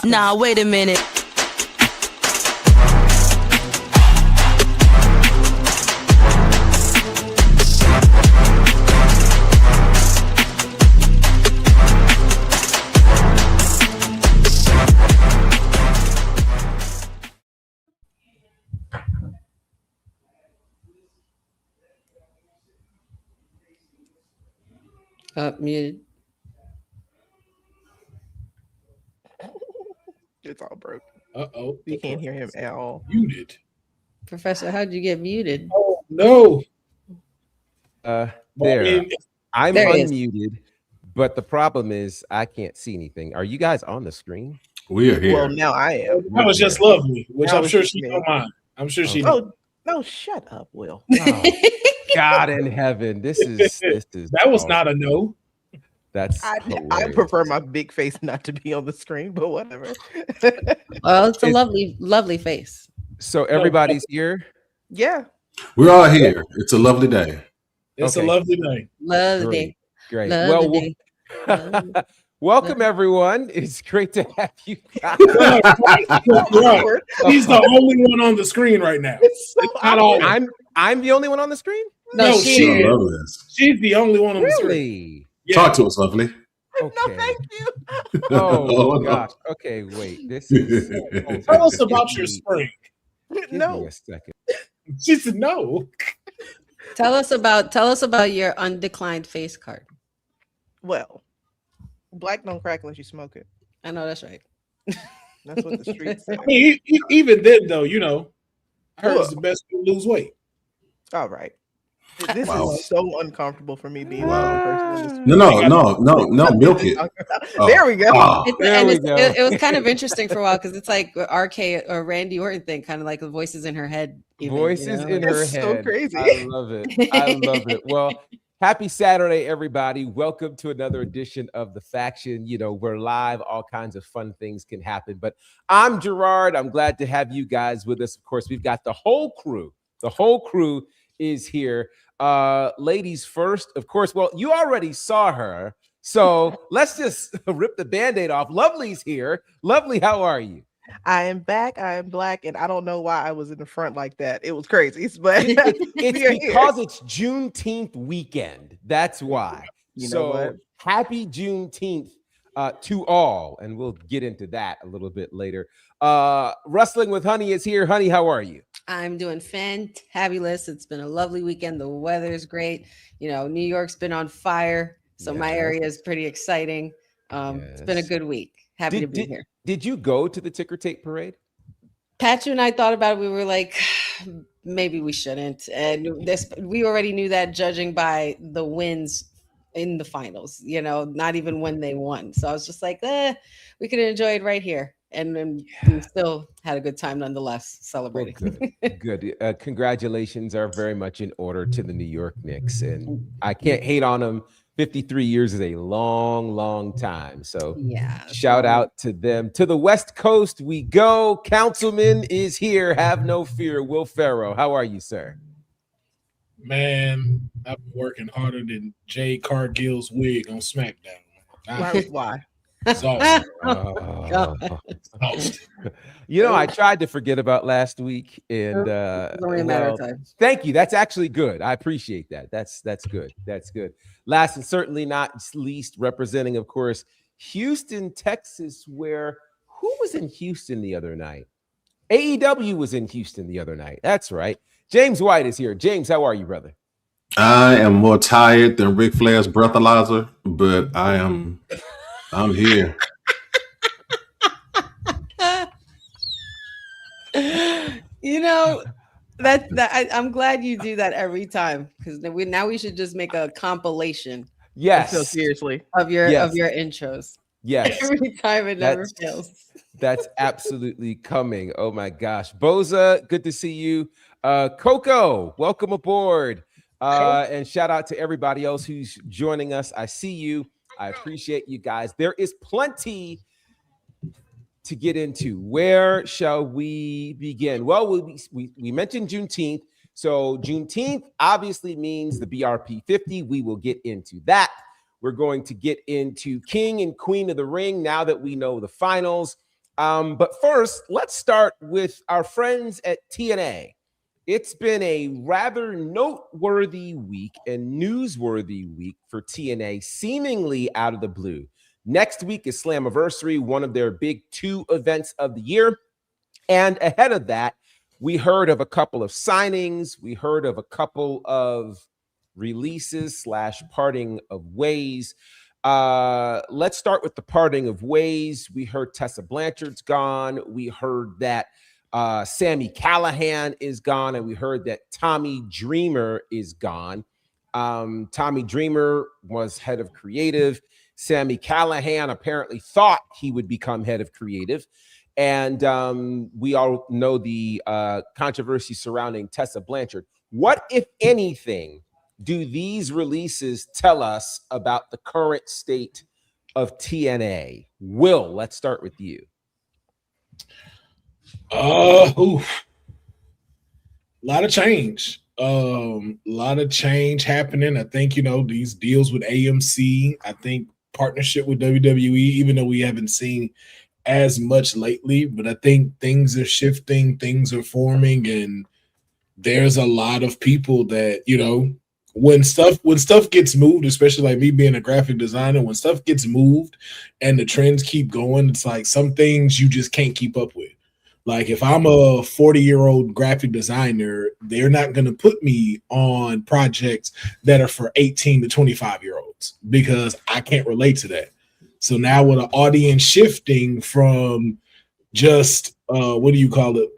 Nah, wait a minute. Muted. It's all broke. Uh-oh. You can't hear him at all. Muted. Professor, how'd you get muted? Oh, no. There. I'm There he unmuted, but the problem is I can't see anything. Are you guys on the screen? We are here. Well, now I am. That was just lovely, which That I'm was sure just she me. don't mind. I'm sure she don't. Oh, no, shut up, Will. Oh, God in heaven. This is That was not a no. That's I hilarious. prefer my big face not to be on the screen, but whatever. Well, it's a lovely face. So everybody's here. Yeah. We're all here. It's a lovely day. It's Okay. a lovely day. Lovely. Great. Love Well, the day. welcome everyone. It's great to have you guys. Right. He's the only one on the screen right now. It's so Not all. I'm the only one on the screen? No, she I is. love this. She's the only one on the screen. Really? Yeah. Talk to us, lovely. Okay. No, thank you. Oh no. gosh. Okay, wait. This is Tell us about your spring. Give me No. a second. She said no. Tell us about your undeclined face card. Well, black don't crack unless you smoke it. I know that's right. That's what the streets say. I mean, even then, though, you know, I heard it's the best to lose weight. All right. This Wow. is so uncomfortable for me being the only person in this. No, milk it. Oh. There we go. Oh. It was kind of interesting for a while because it's like RK or Randy Orton thing, kind of like the voices in her head. Even, Voices in her It's head. so crazy. I love it. I love it. Well, happy Saturday, everybody. Welcome to another edition of The Faction. You know, we're live. All kinds of fun things can happen. But I'm Gerard. I'm glad to have you guys with us. Of course, we've got the whole crew. The whole crew is here. Ladies first, of course. Well, you already saw her. So let's just rip the Band-Aid off. Lovely's here. Lovely, how are you? I am back. I am black, and I don't know why I was in the front like that. It was crazy, but It's because it's Juneteenth weekend. That's why. You know so what? Happy Juneteenth to all, and we'll get into that a little bit later. Wrestling with Honey is here. Honey, how are you? I'm doing fantabulous. It's been a lovely weekend. The weather's great. You know, New York's been on fire, so my area is pretty exciting. It's been a good week. Happy to be here. Did you go to the ticker tape parade? Patchu and I thought about it. We were like, maybe we shouldn't. And we already knew that judging by the wins in the finals, you know, not even when they won. So I was just like, we could enjoy it right here. And then we still had a good time nonetheless celebrating. Well, good. Congratulations are very much in order to the New York Knicks. And I can't hate on them. 53 years is a long, long time. So yeah, shout out to them. To the West Coast we go. Councilman is here. Have no fear. Will Ferrell, how are you, sir? Man, I've been working harder than Jay Cargill's wig on SmackDown. Why? It's awesome. You know, I tried to forget about last week, and it's only a matter of time. Thank you. That's actually good. I appreciate that. That's good. That's good. Last and certainly not least, representing, of course, Houston, Texas, where who was in Houston the other night? AEW was in Houston the other night. That's right. James White is here. James, how are you, brother? I am more tired than Ric Flair's breathalyzer, but I'm here. You know, I'm glad you do that every time, because now we should just make a compilation. Yes. So seriously, of your intros. Yes. Every time it never fails. That's absolutely coming. Oh my gosh. Boza, good to see you. Coco, welcome aboard. And shout out to everybody else who's joining us. I see you. I appreciate you guys. There is plenty to get into. Where shall we begin? Well, we mentioned Juneteenth. So Juneteenth obviously means the BRP 50. We will get into that. We're going to get into King and Queen of the Ring now that we know the finals. But first, let's start with our friends at TNA. It's been a rather noteworthy week and newsworthy week for TNA, seemingly out of the blue. Next week is Slammiversary, one of their big 2 events of the year. And ahead of that, we heard of a couple of signings. We heard of a couple of releases / parting of ways. Let's start with the parting of ways. We heard Tessa Blanchard's gone. We heard that Sami Callihan is gone, and we heard that Tommy Dreamer is gone. Tommy Dreamer was head of creative. Sami Callihan apparently thought he would become head of creative. And we all know the controversy surrounding Tessa Blanchard. What, if anything, do these releases tell us about the current state of TNA? Will, let's start with you. A lot of change. A lot of change happening. I think, these deals with AMC, I think partnership with WWE, even though we haven't seen as much lately, but I think things are shifting, things are forming, and there's a lot of people that, when stuff gets moved, especially like me being a graphic designer, when stuff gets moved and the trends keep going, it's like some things you just can't keep up with. Like if I'm a 40-year-old graphic designer, they're not going to put me on projects that are for 18 to 25-year-olds because I can't relate to that. So now with an audience shifting from just diehard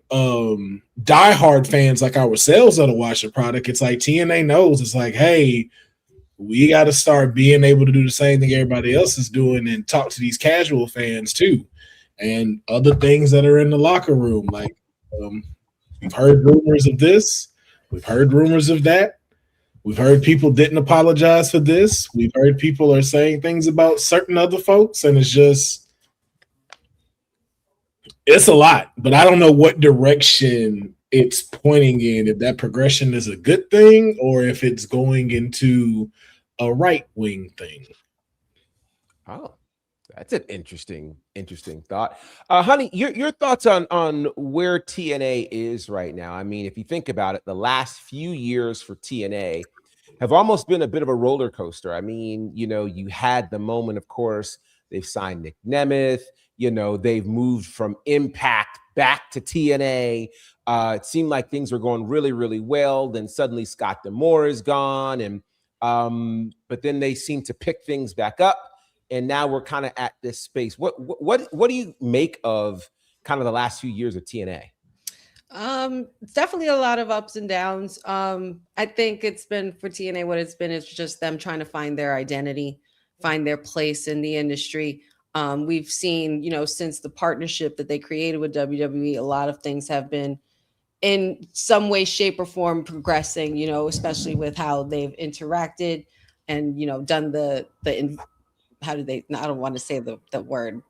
fans like ourselves that'll watch the product, it's like TNA knows, it's like, hey, we got to start being able to do the same thing everybody else is doing and talk to these casual fans too, and other things that are in the locker room. Like we've heard rumors of this, we've heard rumors of that. We've heard people didn't apologize for this. We've heard people are saying things about certain other folks, and it's a lot. But I don't know what direction it's pointing in, if that progression is a good thing or if it's going into a right-wing thing. Oh, that's an interesting thought. Honey, your thoughts on where TNA is right now. I mean, if you think about it, the last few years for TNA have almost been a bit of a roller coaster. I mean, you had the moment, of course, they've signed Nick Nemeth, they've moved from Impact back to TNA. It seemed like things were going really, really well. Then suddenly Scott D'Amore is gone. And but then they seem to pick things back up. And now we're kind of at this space. What do you make of kind of the last few years of TNA? It's definitely a lot of ups and downs. I think it's been for TNA what it's been is just them trying to find their identity, find their place in the industry. We've seen, since the partnership that they created with WWE, a lot of things have been in some way, shape, or form progressing, especially with how they've interacted and, done how do they, I don't want to say the word,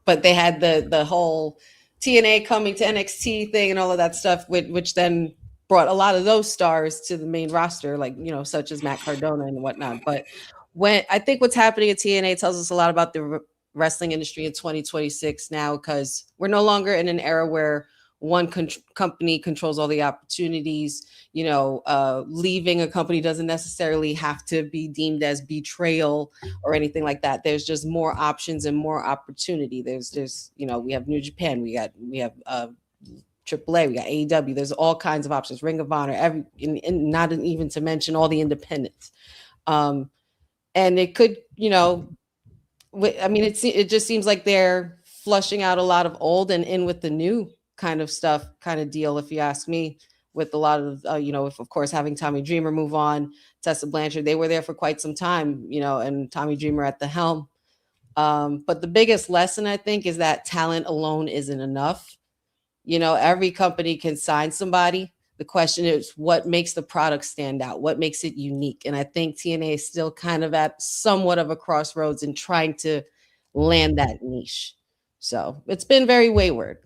but they had the whole TNA coming to NXT thing and all of that stuff, which then brought a lot of those stars to the main roster, like, such as Matt Cardona and whatnot. But when I think what's happening at TNA tells us a lot about the wrestling industry in 2026 now, because we're no longer in an era where one company controls all the opportunities. Leaving a company doesn't necessarily have to be deemed as betrayal or anything like that. There's just more options and more opportunity. There's we have New Japan, we have AAA, we got AEW. There's all kinds of options. Ring of Honor, not even to mention all the independents. And it could, it just seems like they're flushing out a lot of old and in with the new kind of deal, if you ask me, with a lot of, of course, having Tommy Dreamer move on, Tessa Blanchard, they were there for quite some time, and Tommy Dreamer at the helm. But the biggest lesson, I think, is that talent alone isn't enough. Every company can sign somebody. The question is, what makes the product stand out? What makes it unique? And I think TNA is still kind of at somewhat of a crossroads in trying to land that niche. So it's been very wayward.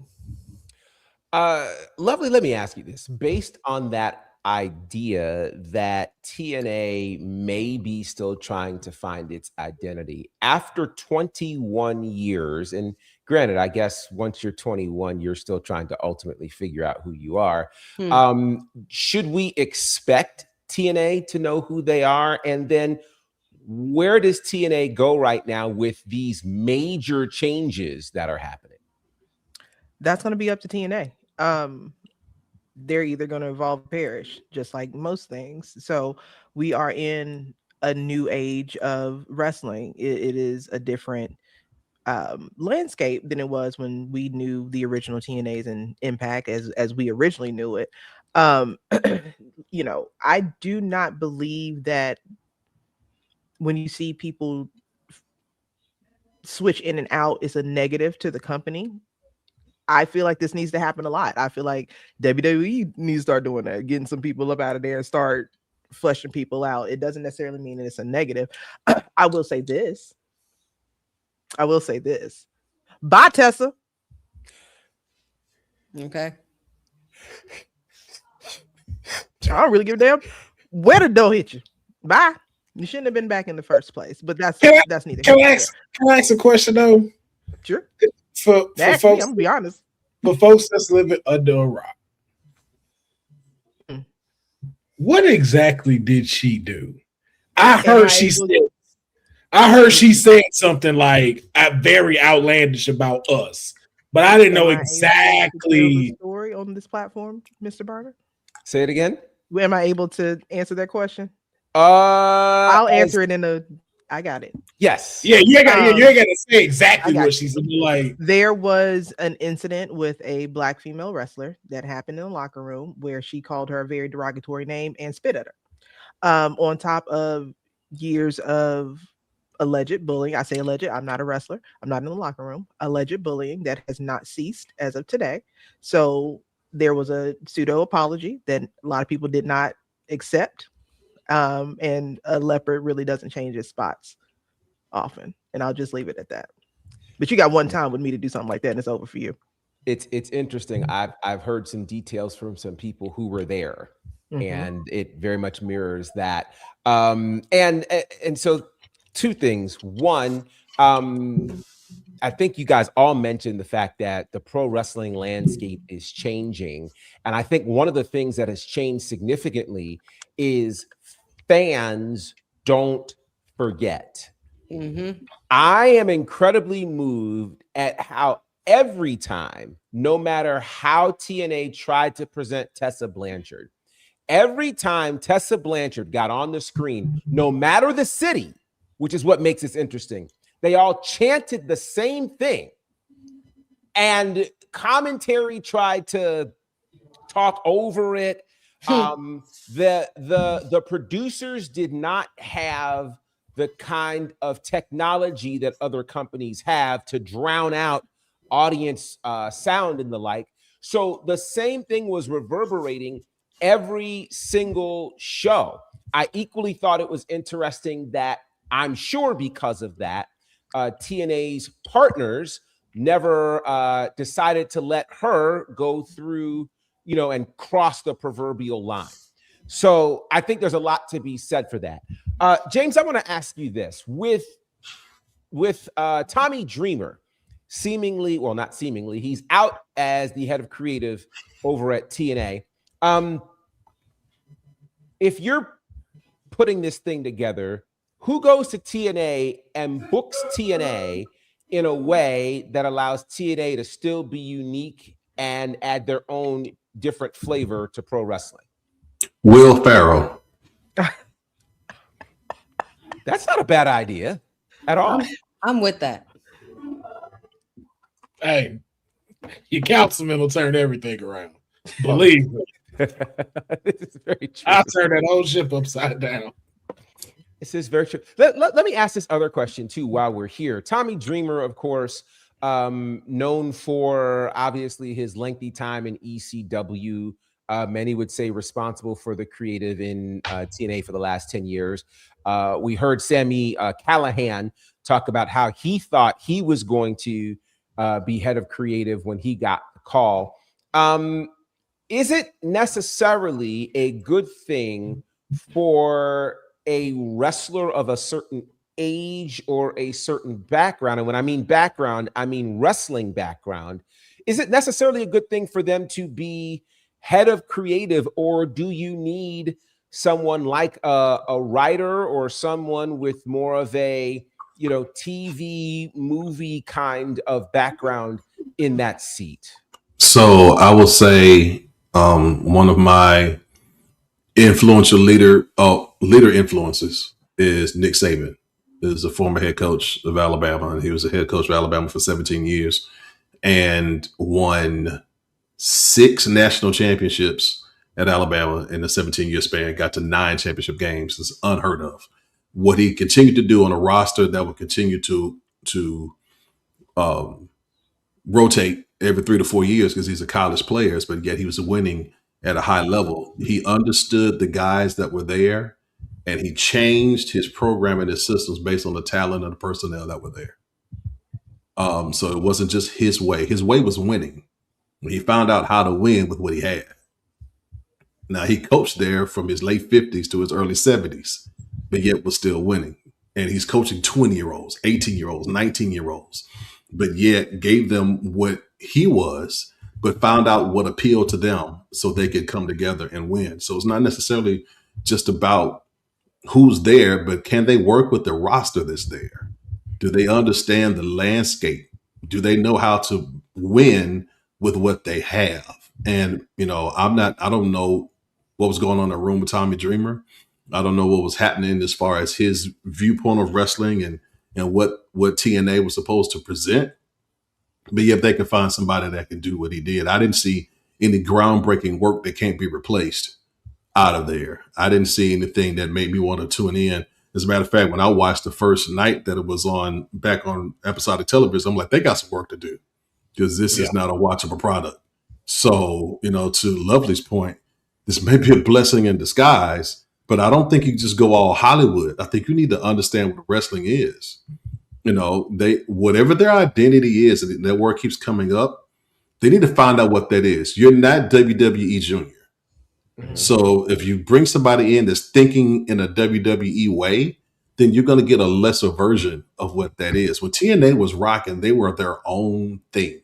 Lovely. Let me ask you this. Based on that idea that TNA may be still trying to find its identity after 21 years, and Granted, I guess once you're 21, you're still trying to ultimately figure out who you are. Should we expect TNA to know who they are? And then where does TNA go right now with these major changes that are happening? That's going to be up to TNA. They're either going to evolve or perish, just like most things. So we are in a new age of wrestling. It is a different landscape than it was when we knew the original TNAs and Impact as we originally knew it. You know, I do not believe that when you see people switch in and out is a negative to the company. I feel like this needs to happen a lot. I feel like WWE needs to start doing that, getting some people up out of there and start fleshing people out. It doesn't necessarily mean that it's a negative. I will say this. Bye, Tessa. Okay. I don't really give a damn where the door hit you. Bye. You shouldn't have been back in the first place. But that's neither. Can I ask a question though? Sure. For folks, I'm gonna be honest. For folks that's living under a rock, what exactly did she do? I heard she said something like very outlandish about us, but I didn't know exactly the story on this platform, Mr. Barter. Say it again. Am I able to answer that question? I'll answer it in a. I got it. Yes. Yeah, you ain't got to say exactly what she said. Like, there was an incident with a black female wrestler that happened in the locker room where she called her a very derogatory name and spit at her. On top of years of alleged bullying. I say alleged. I'm not a wrestler. I'm not in the locker room. Alleged bullying that has not ceased as of today. So there was a pseudo apology that a lot of people did not accept. And a leopard really doesn't change its spots often. And I'll just leave it at that. But you got one time with me to do something like that and it's over for you. It's interesting. I've heard some details from some people who were there, and it very much mirrors that. And so two things. One, I think you guys all mentioned the fact that the pro wrestling landscape is changing. And I think one of the things that has changed significantly is fans don't forget. I am incredibly moved at how every time, no matter how TNA tried to present Tessa Blanchard, every time Tessa Blanchard got on the screen, no matter the city, which is what makes this interesting, they all chanted the same thing. And commentary tried to talk over it. The producers did not have the kind of technology that other companies have to drown out audience sound and the like. So the same thing was reverberating every single show. I equally thought it was interesting that I'm sure because of that, TNA's partners never decided to let her go through, and cross the proverbial line. So I think there's a lot to be said for that. James, I want to ask you this. With Tommy Dreamer, not seemingly, he's out as the head of creative over at TNA. If you're putting this thing together, who goes to TNA and books TNA in a way that allows TNA to still be unique and add their own different flavor to pro wrestling? Will Ferrell. That's not a bad idea at all. I'm with that. Hey, your councilman will turn everything around. Believe me. This is very true. I'll turn that whole ship upside down. This is very true. Let me ask this other question too while we're here. Tommy Dreamer, of course, known for obviously his lengthy time in ECW. Many would say responsible for the creative in TNA for the last 10 years. We heard Sami Callihan talk about how he thought he was going to be head of creative when he got the call. Is it necessarily a good thing for a wrestler of a certain age or a certain background, and when I mean background, I mean wrestling background, is it necessarily a good thing for them to be head of creative, or do you need someone like a writer or someone with more of a, you know, TV movie kind of background in that seat? So I will say one of my influential leader influences is Nick Saban. Is a former head coach of Alabama, and he was a head coach of Alabama for 17 years and won 6 national championships at Alabama in a 17-year span, got to 9 championship games. It's unheard of. What he continued to do on a roster that would continue to um, rotate every 3 to 4 years because he's a college player, but yet he was winning at a high level. He understood the guys that were there, and he changed his program and his systems based on the talent of the personnel that were there. So it wasn't just his way. His way was winning. He found out how to win with what he had. Now, he coached there from his late 50s to his early 70s, but yet was still winning. And he's coaching 20-year-olds, 18-year-olds, 19-year-olds, but yet gave them what he was, but found out what appealed to them so they could come together and win. So it's not necessarily just about who's there, but can they work with the roster that's there? Do they understand the landscape? Do they know how to win with what they have? And, you know, I don't know what was going on in the room with Tommy Dreamer. I don't know what was happening as far as his viewpoint of wrestling and what TNA was supposed to present. But yeah, if they can find somebody that can do what he did, I didn't see any groundbreaking work that can't be replaced out of there. I didn't see anything that made me want to tune in. As a matter of fact, when I watched the first night that it was on back on episodic television, I'm like, they got some work to do because this is not a watchable product. So, you know, to Lovely's point, this may be a blessing in disguise, but I don't think you just go all Hollywood. I think you need to understand what wrestling is. You know, whatever their identity is, and their work keeps coming up, they need to find out what that is. You're not WWE Junior. Mm-hmm. So if you bring somebody in that's thinking in a WWE way, then you're going to get a lesser version of what that is. When TNA was rocking, they were their own thing.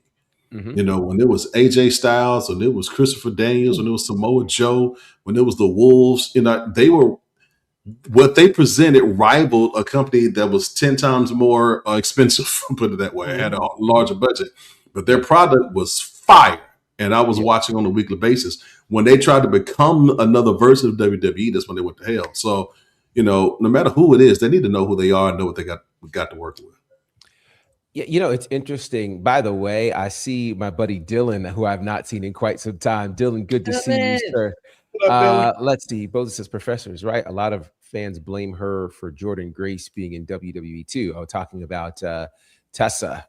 Mm-hmm. You know, when it was AJ Styles, when it was Christopher Daniels, when it was Samoa Joe, when it was the Wolves, you know, what they presented rivaled a company that was 10 times more expensive, put it that way, had a larger budget, but their product was fire. And I was watching on a weekly basis. When they tried to become another version of WWE, that's when they went to hell. So, you know, no matter who it is, they need to know who they are and know what they got to work with. Yeah, you know, it's interesting. By the way, I see my buddy Dylan, who I've not seen in quite some time. Dylan, good to see you, sir. Let's see. Both says professors, right? A lot of fans blame her for Jordan Grace being in WWE too. I was talking about Tessa.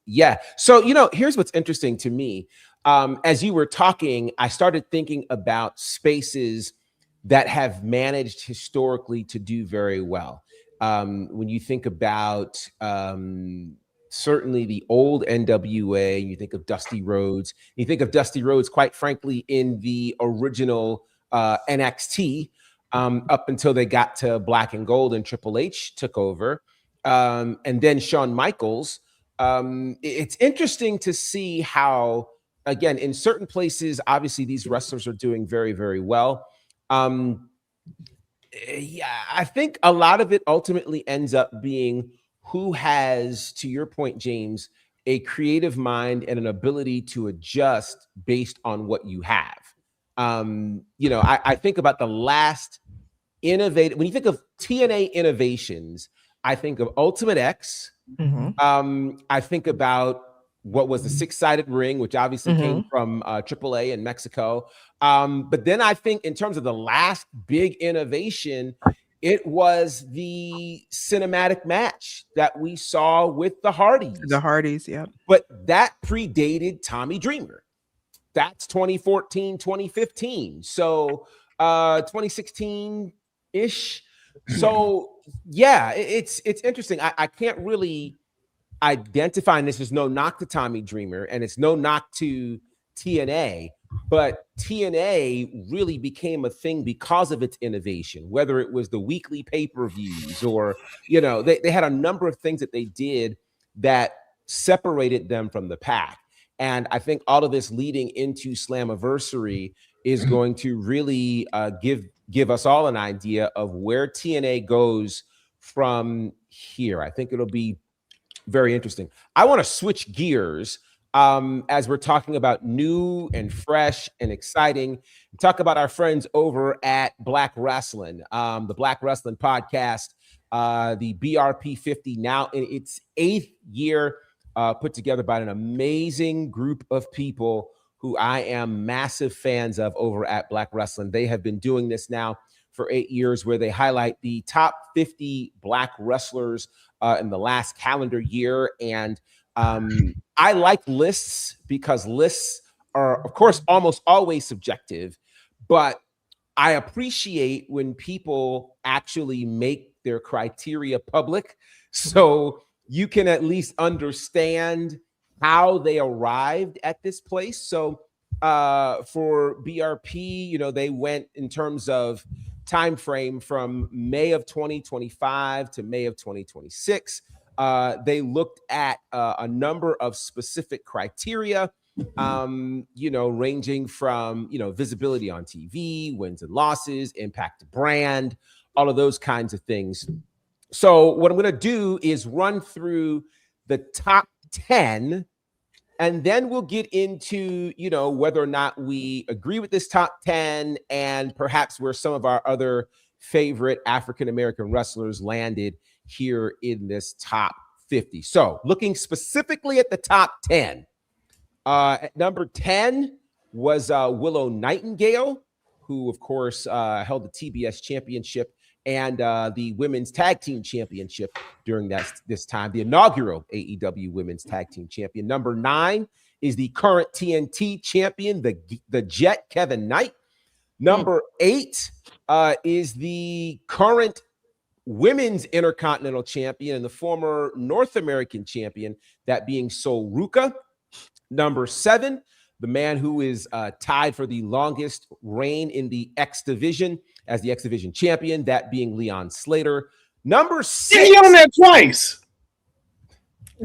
Yeah. So, you know, here's what's interesting to me. As you were talking, I started thinking about spaces that have managed historically to do very well. When you think about certainly the old NWA, you think of Dusty Rhodes, you think of Dusty Rhodes, quite frankly, in the original NXT up until they got to Black and Gold and Triple H took over. And then Shawn Michaels. It's interesting to see how, again, in certain places, obviously these wrestlers are doing very, very well. Yeah, I think a lot of it ultimately ends up being who has, to your point, James, a creative mind and an ability to adjust based on what you have. You know, I think about the last innovative, when you think of TNA innovations, I think of Ultimate X. Mm-hmm. I think about what was the 6-sided ring, which obviously came from AAA in Mexico. But then I think in terms of the last big innovation, it was the cinematic match that we saw with the Hardys. The Hardys, yeah. But that predated Tommy Dreamer. That's 2014, 2015. So 2016-ish. So yeah, it's interesting. I can't really identify, and this is no knock to Tommy Dreamer, and it's no knock to TNA, But TNA really became a thing because of its innovation, whether it was the weekly pay-per-views or, they had a number of things that they did that separated them from the pack. And I think all of this leading into Slammiversary is going to really give us all an idea of where TNA goes from here. I think it'll be very interesting. I want to switch gears as we're talking about new and fresh and exciting. Talk about our friends over at Black Wrestling, the Black Wrestling podcast, the BRP 50, now in its 8th year, put together by an amazing group of people who I am massive fans of over at Black Wrestling. They have been doing this now for 8 years, where they highlight the top 50 Black wrestlers in the last calendar year. And I like lists because lists are, of course, almost always subjective, but I appreciate when people actually make their criteria public, so you can at least understand how they arrived at this place. So for BRP, they went in terms of time frame from May of 2025 to May of 2026. They looked at a number of specific criteria, ranging from, visibility on TV, wins and losses, impact to brand, all of those kinds of things. So what I'm going to do is run through the top 10, and then we'll get into, whether or not we agree with this top 10 and perhaps where some of our other favorite African-American wrestlers landed here in this top 50. So looking specifically at the top 10, at number 10 was Willow Nightingale, who, of course, held the TBS championship and the women's tag team championship during this time, the inaugural AEW women's tag team champion. Number 9 is the current TNT champion, the Jet, Kevin Knight. Number 8 is the current women's intercontinental champion and the former North American champion, that being Sol Ruka. Number 7, the man who is tied for the longest reign in the X Division as the X Division champion, that being Leon Slater. Number 6. Yeah, he on that twice.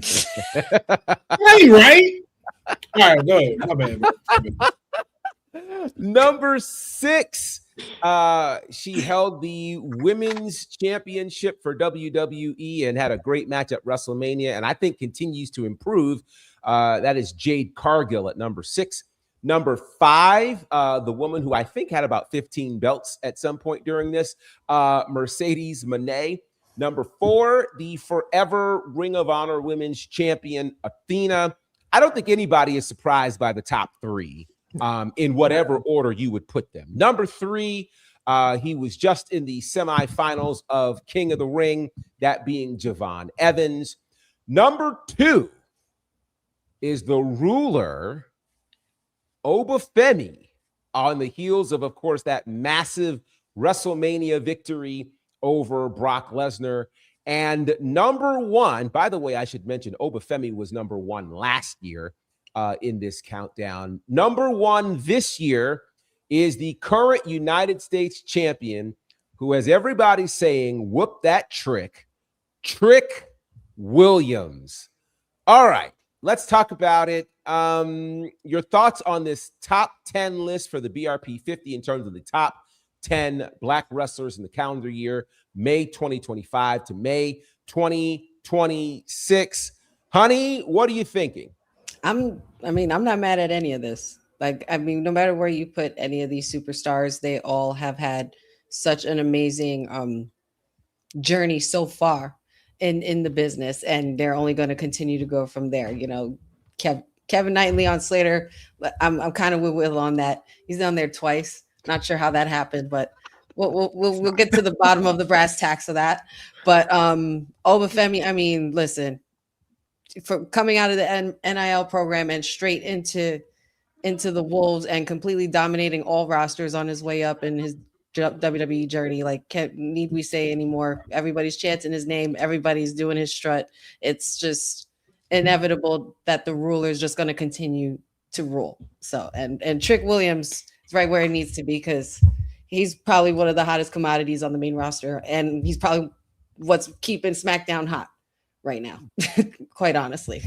Hey, right? All right, go ahead. My bad. Number 6, she held the women's championship for WWE and had a great match at WrestleMania, and I think continues to improve. That is Jade Cargill at number 6. Number 5, the woman who I think had about 15 belts at some point during this, Mercedes Moné. Number 4, the forever Ring of Honor Women's Champion, Athena. I don't think anybody is surprised by the top 3 in whatever order you would put them. Number 3, he was just in the semifinals of King of the Ring, that being Javon Evans. Number 2 is the ruler, Obafemi, on the heels of course, that massive WrestleMania victory over Brock Lesnar. And number 1, by the way, I should mention Obafemi was number 1 last year in this countdown. Number 1 this year is the current United States champion, who has everybody saying, whoop that Trick Williams. All right, let's talk about it. Your thoughts on this top 10 list for the BRP 50 in terms of the top 10 Black wrestlers in the calendar year, May 2025 to May 2026. Honey, what are you thinking? I'm not mad at any of this. No matter where you put any of these superstars, they all have had such an amazing journey so far in the business, and they're only going to continue to go from there. Kevin Knight and Leon Slater, I'm kind of with Will on that. He's down there twice. Not sure how that happened, but we'll get to the bottom of the brass tacks of that. But Obafemi, listen, for coming out of the NIL program and straight into the Wolves and completely dominating all rosters on his way up in his WWE journey. Need we say anymore? Everybody's chanting his name. Everybody's doing his strut. It's just inevitable that the ruler is just going to continue to rule. So and Trick Williams is right where he needs to be, because he's probably one of the hottest commodities on the main roster, and he's probably what's keeping SmackDown hot right now, quite honestly.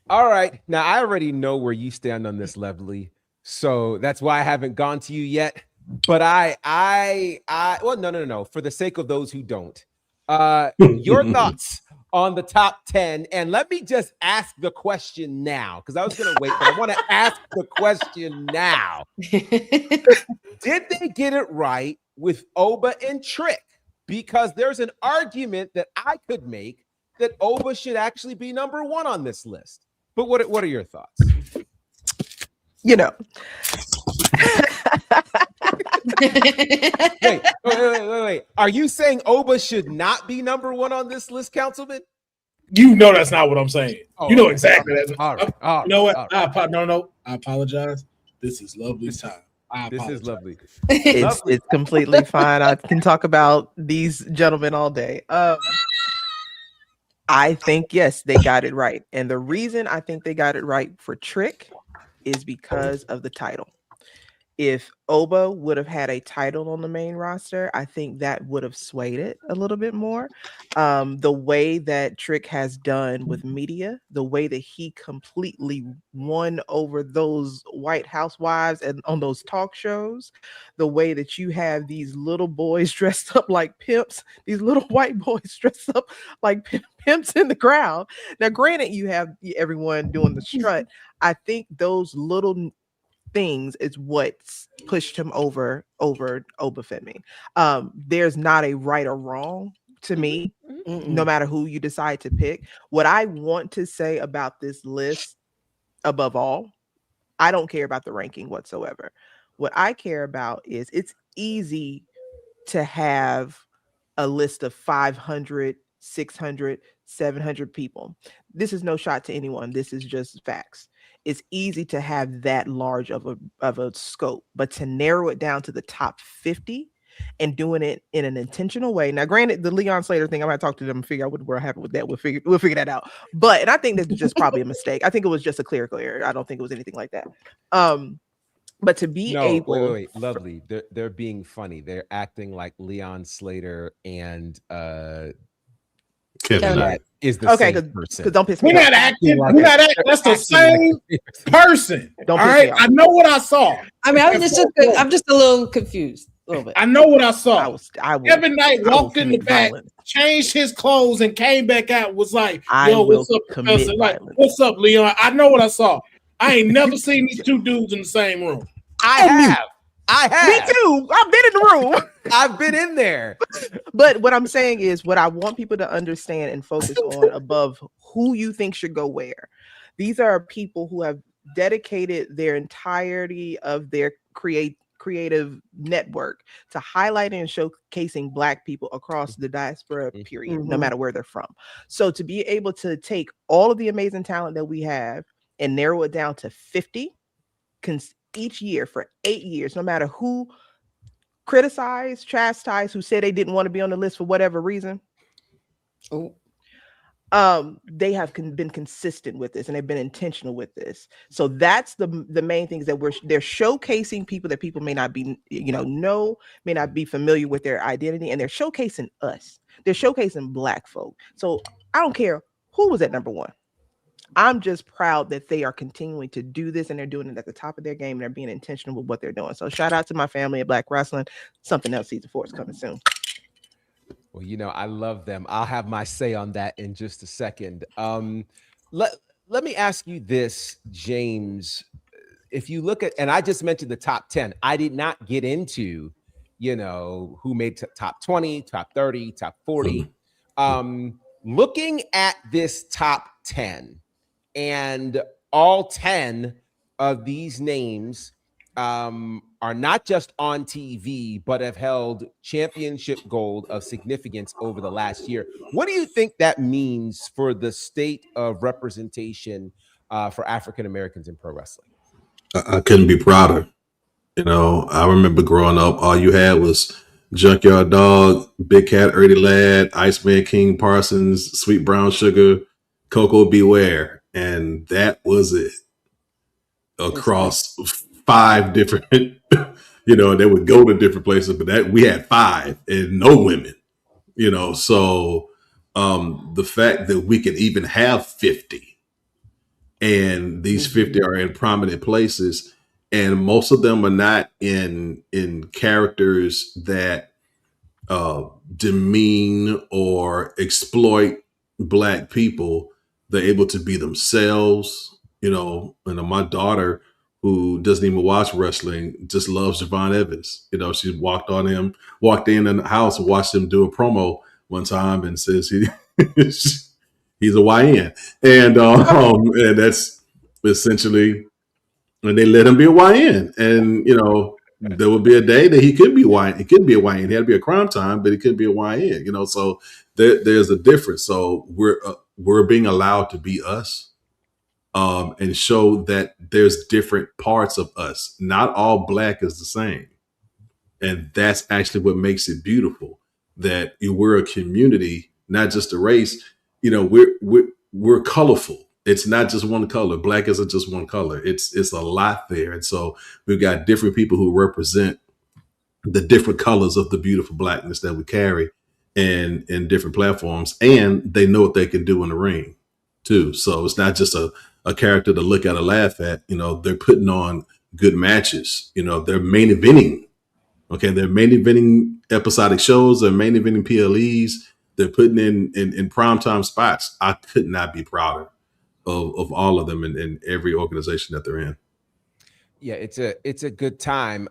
All right. Now, I already know where you stand on this, Lovely. So that's why I haven't gone to you yet. But well, no. For the sake of those who don't, your thoughts on the top 10. And let me just ask the question now, because I was going to wait, but I want to ask the question now. Did they get it right with Oba and Trick? Because there's an argument that I could make that Oba should actually be number 1 on this list. But what are your thoughts? You know. Wait. Are you saying Oba should not be number 1 on this list, Councilman? You know that's not what I'm saying. Oh, you know exactly that. All right. You know what? No. I apologize. This is Lovely's time. This is Lovely. It's completely fine. I can talk about these gentlemen all day. I think, yes, they got it right. And the reason I think they got it right for Trick is because of the title. If Oba would have had a title on the main roster, I think that would have swayed it a little bit more. The way that Trick has done with media, the way that he completely won over those white housewives and on those talk shows, the way that you have these little boys dressed up like pimps, these little white boys dressed up like pimps in the crowd. Now, granted, you have everyone doing the strut. I think those little things is what's pushed him over Oba Femi. There's not a right or wrong to me, no matter who you decide to pick. What I want to say about this list, above all, I don't care about the ranking whatsoever. What I care about is it's easy to have a list of 500, 600, 700 people. This is no shot to anyone. This is just facts. It's easy to have that large of a scope, but to narrow it down to the top 50 and doing it in an intentional way. Now, granted, the Leon Slater thing, I'm gonna talk to them and figure out what happened with that. We'll figure that out. And I think that's just probably a mistake. I think it was just a clerical error. I don't think it was anything like that. But to be able, wait, Lovely. They're being funny. They're acting like Leon Slater and Kevin Knight is the same person. Because don't piss me We're off. not acting. We're not acting. That's the same person. Don't all piss right. me off. I know what I saw. I mean, I'm just a little confused. A little bit. I know what I saw. I will, Kevin Knight walked in the back, violence. changed his clothes, and came back out. Was like, I "Yo, will what's up, commit Professor? Like, violence. what's up, Leon? I know what I saw. I ain't never seen these two dudes in the same room. I have. Me too. I've been in the room. I've been in there. But what I'm saying is, what I want people to understand and focus on above who you think should go where. These are people who have dedicated their entirety of their creative network to highlighting and showcasing Black people across the diaspora period, no matter where they're from. So to be able to take all of the amazing talent that we have and narrow it down to 50 each year for 8 years, no matter who criticized, chastised, who said they didn't want to be on the list for whatever reason. They have been consistent with this and they've been intentional with this. So that's the main things that they're showcasing people that people may not be, may not be familiar with their identity, and they're showcasing us. They're showcasing Black folk. So I don't care who was at number 1. I'm just proud that they are continuing to do this and they're doing it at the top of their game and they're being intentional with what they're doing. So shout out to my family at Black Wrestling. Something else, season 4 is coming soon. Well, I love them. I'll have my say on that in just a second. Let me ask you this, James. If you look at, and I just mentioned the top 10, I did not get into, who made top 20, top 30, top 40. Looking at this top 10, and all 10 of these names are not just on TV, but have held championship gold of significance over the last year. What do you think that means for the state of representation for African Americans in pro wrestling? I couldn't be prouder. I remember growing up, all you had was Junkyard Dog, Big Cat, Early Lad, Iceman King Parsons, Sweet Brown Sugar, Coco Beware, and that was it. across 5 different, you know, they would go to different places, but that we had 5 and no women, you know. So the fact that we could even have 50 and these 50 are in prominent places, and most of them are not in characters that demean or exploit Black people. They're able to be themselves, you know. And my daughter, who doesn't even watch wrestling, just loves Javon Evans. You know, she walked in the house and watched him do a promo one time and says he's a YN, and that's essentially. And they let him be a YN, and you know, there would be a day that he could be YN. It could be a YN. He had to be a crime time, but he could be a YN. You know, so there's a difference. So we're being allowed to be us, and show that there's different parts of us. Not all Black is the same, and that's actually what makes it beautiful. That we're a community, not just a race. You know, we're colorful. It's not just one color. Black isn't just one color. It's a lot there. And so we've got different people who represent the different colors of the beautiful Blackness that we carry in different platforms. And they know what they can do in the ring too. So it's not just a character to look at or laugh at. You know, they're putting on good matches. You know, they're main eventing. Okay, they're main eventing episodic shows. They're main eventing PLEs. They're putting in primetime spots. I could not be prouder of all of them in every organization that they're in. Yeah, it's a good time.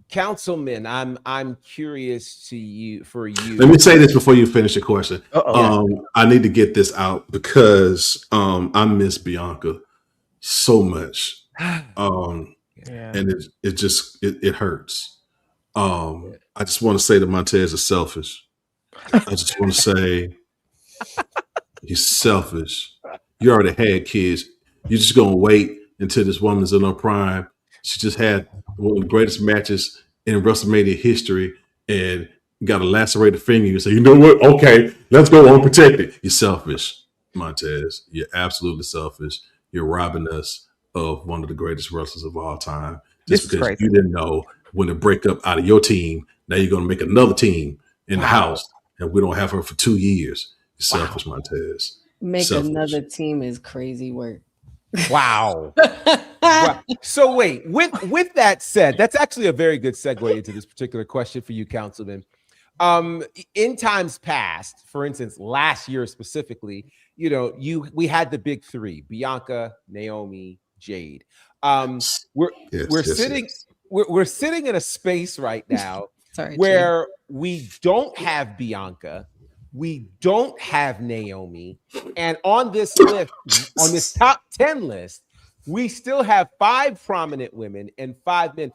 Councilman, I'm curious for you. Let me say this before you finish your question. Yeah. I need to get this out because I miss Bianca so much. And it hurts. I just want to say that Montez is selfish. I just want to say he's selfish. You already had kids. You're just gonna wait until this woman's in her prime. She just had one of the greatest matches in WrestleMania history and got a lacerated finger. You say, you know what? Okay, let's go unprotected. You're selfish, Montez. You're absolutely selfish. You're robbing us of one of the greatest wrestlers of all time. Just because you didn't know when to break up out of your team. Now you're gonna make another team in the house, and we don't have her for 2 years. You're selfish, Montez. Make another team is crazy work. Wow. Wow. So wait, with that said, that's actually a very good segue into this particular question for you, Councilman. In times past, for instance, last year specifically, you know, we had the big 3: Bianca, Naomi, Jade. We're sitting in a space right now where we don't have Bianca. We don't have Naomi. And on this list, on this top 10 list, we still have 5 prominent women and 5 men.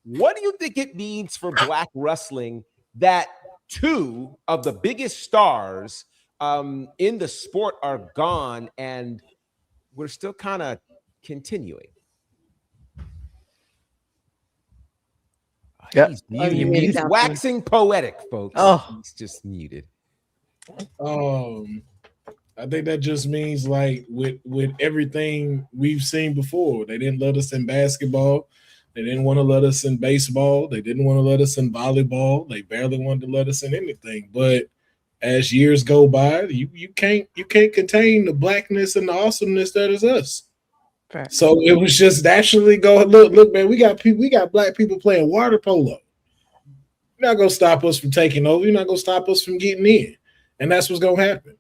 What do you think it means for Black wrestling that 2 of the biggest stars in the sport are gone and we're still kind of continuing? Yeah, he's waxing poetic, folks. Oh, he's just muted. I think that just means like with everything we've seen before, they didn't let us in basketball. They didn't want to let us in baseball. They didn't want to let us in volleyball. They barely wanted to let us in anything. But as years go by, you can't contain the Blackness and the awesomeness that is us. Fact. So it was just naturally go look, man. We got Black people playing water polo. You're not gonna stop us from taking over. You're not gonna stop us from getting in, and that's what's gonna happen.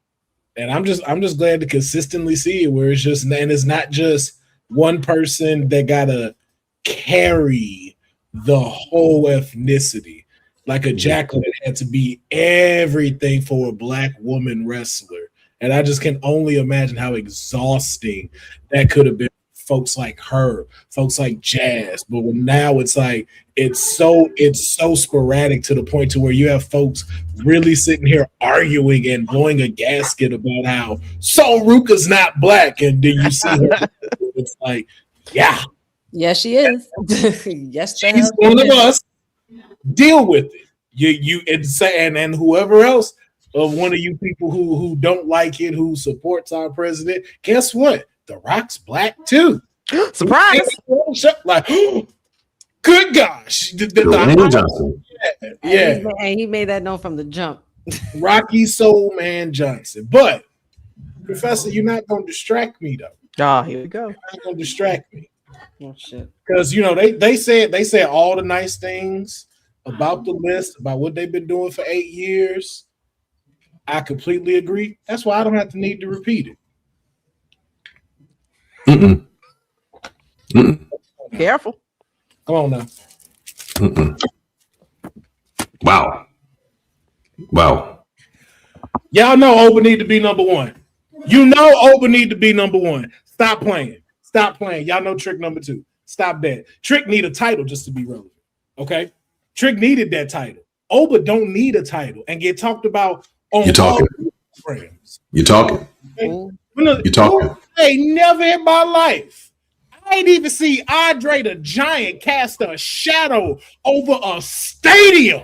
And I'm just glad to consistently see it where it's not just one person that gotta carry the whole ethnicity. Like a Jacqueline had to be everything for a Black woman wrestler. And I just can only imagine how exhausting that could have been. Folks like her, folks like Jazz, but now it's like it's so sporadic to the point to where you have folks really sitting here arguing and blowing a gasket about how Sol Ruka's not Black, and then you see her. It's like, yeah, she is. Yes, she's one of us. Deal with it. You and whoever else of one of you people who don't like it, who supports our president. Guess what? The Rock's Black too. Surprise! Like, good gosh. Dwayne Johnson. Yeah. And he made that known from the jump. Rocky Soul Man Johnson. But, Professor, you're not going to distract me, though. Oh, here we go. You're not going to distract me. Oh, shit. Because, they said all the nice things about the list, about what they've been doing for 8 years. I completely agree. That's why I don't have to need to repeat it. Mm-mm. Mm-mm. Careful. Come on now. Mm-mm. Wow. Y'all know Oba need to be number one. You know Oba need to be number one. Stop playing. Y'all know Trick number 2. Stop that. Trick need a title just to be relevant. Okay? Trick needed that title. Oba don't need a title and get talked about on You're talking. Friends. You're talking. You're talking. Hey, never in my life. I ain't even see Andre the Giant cast a shadow over a stadium.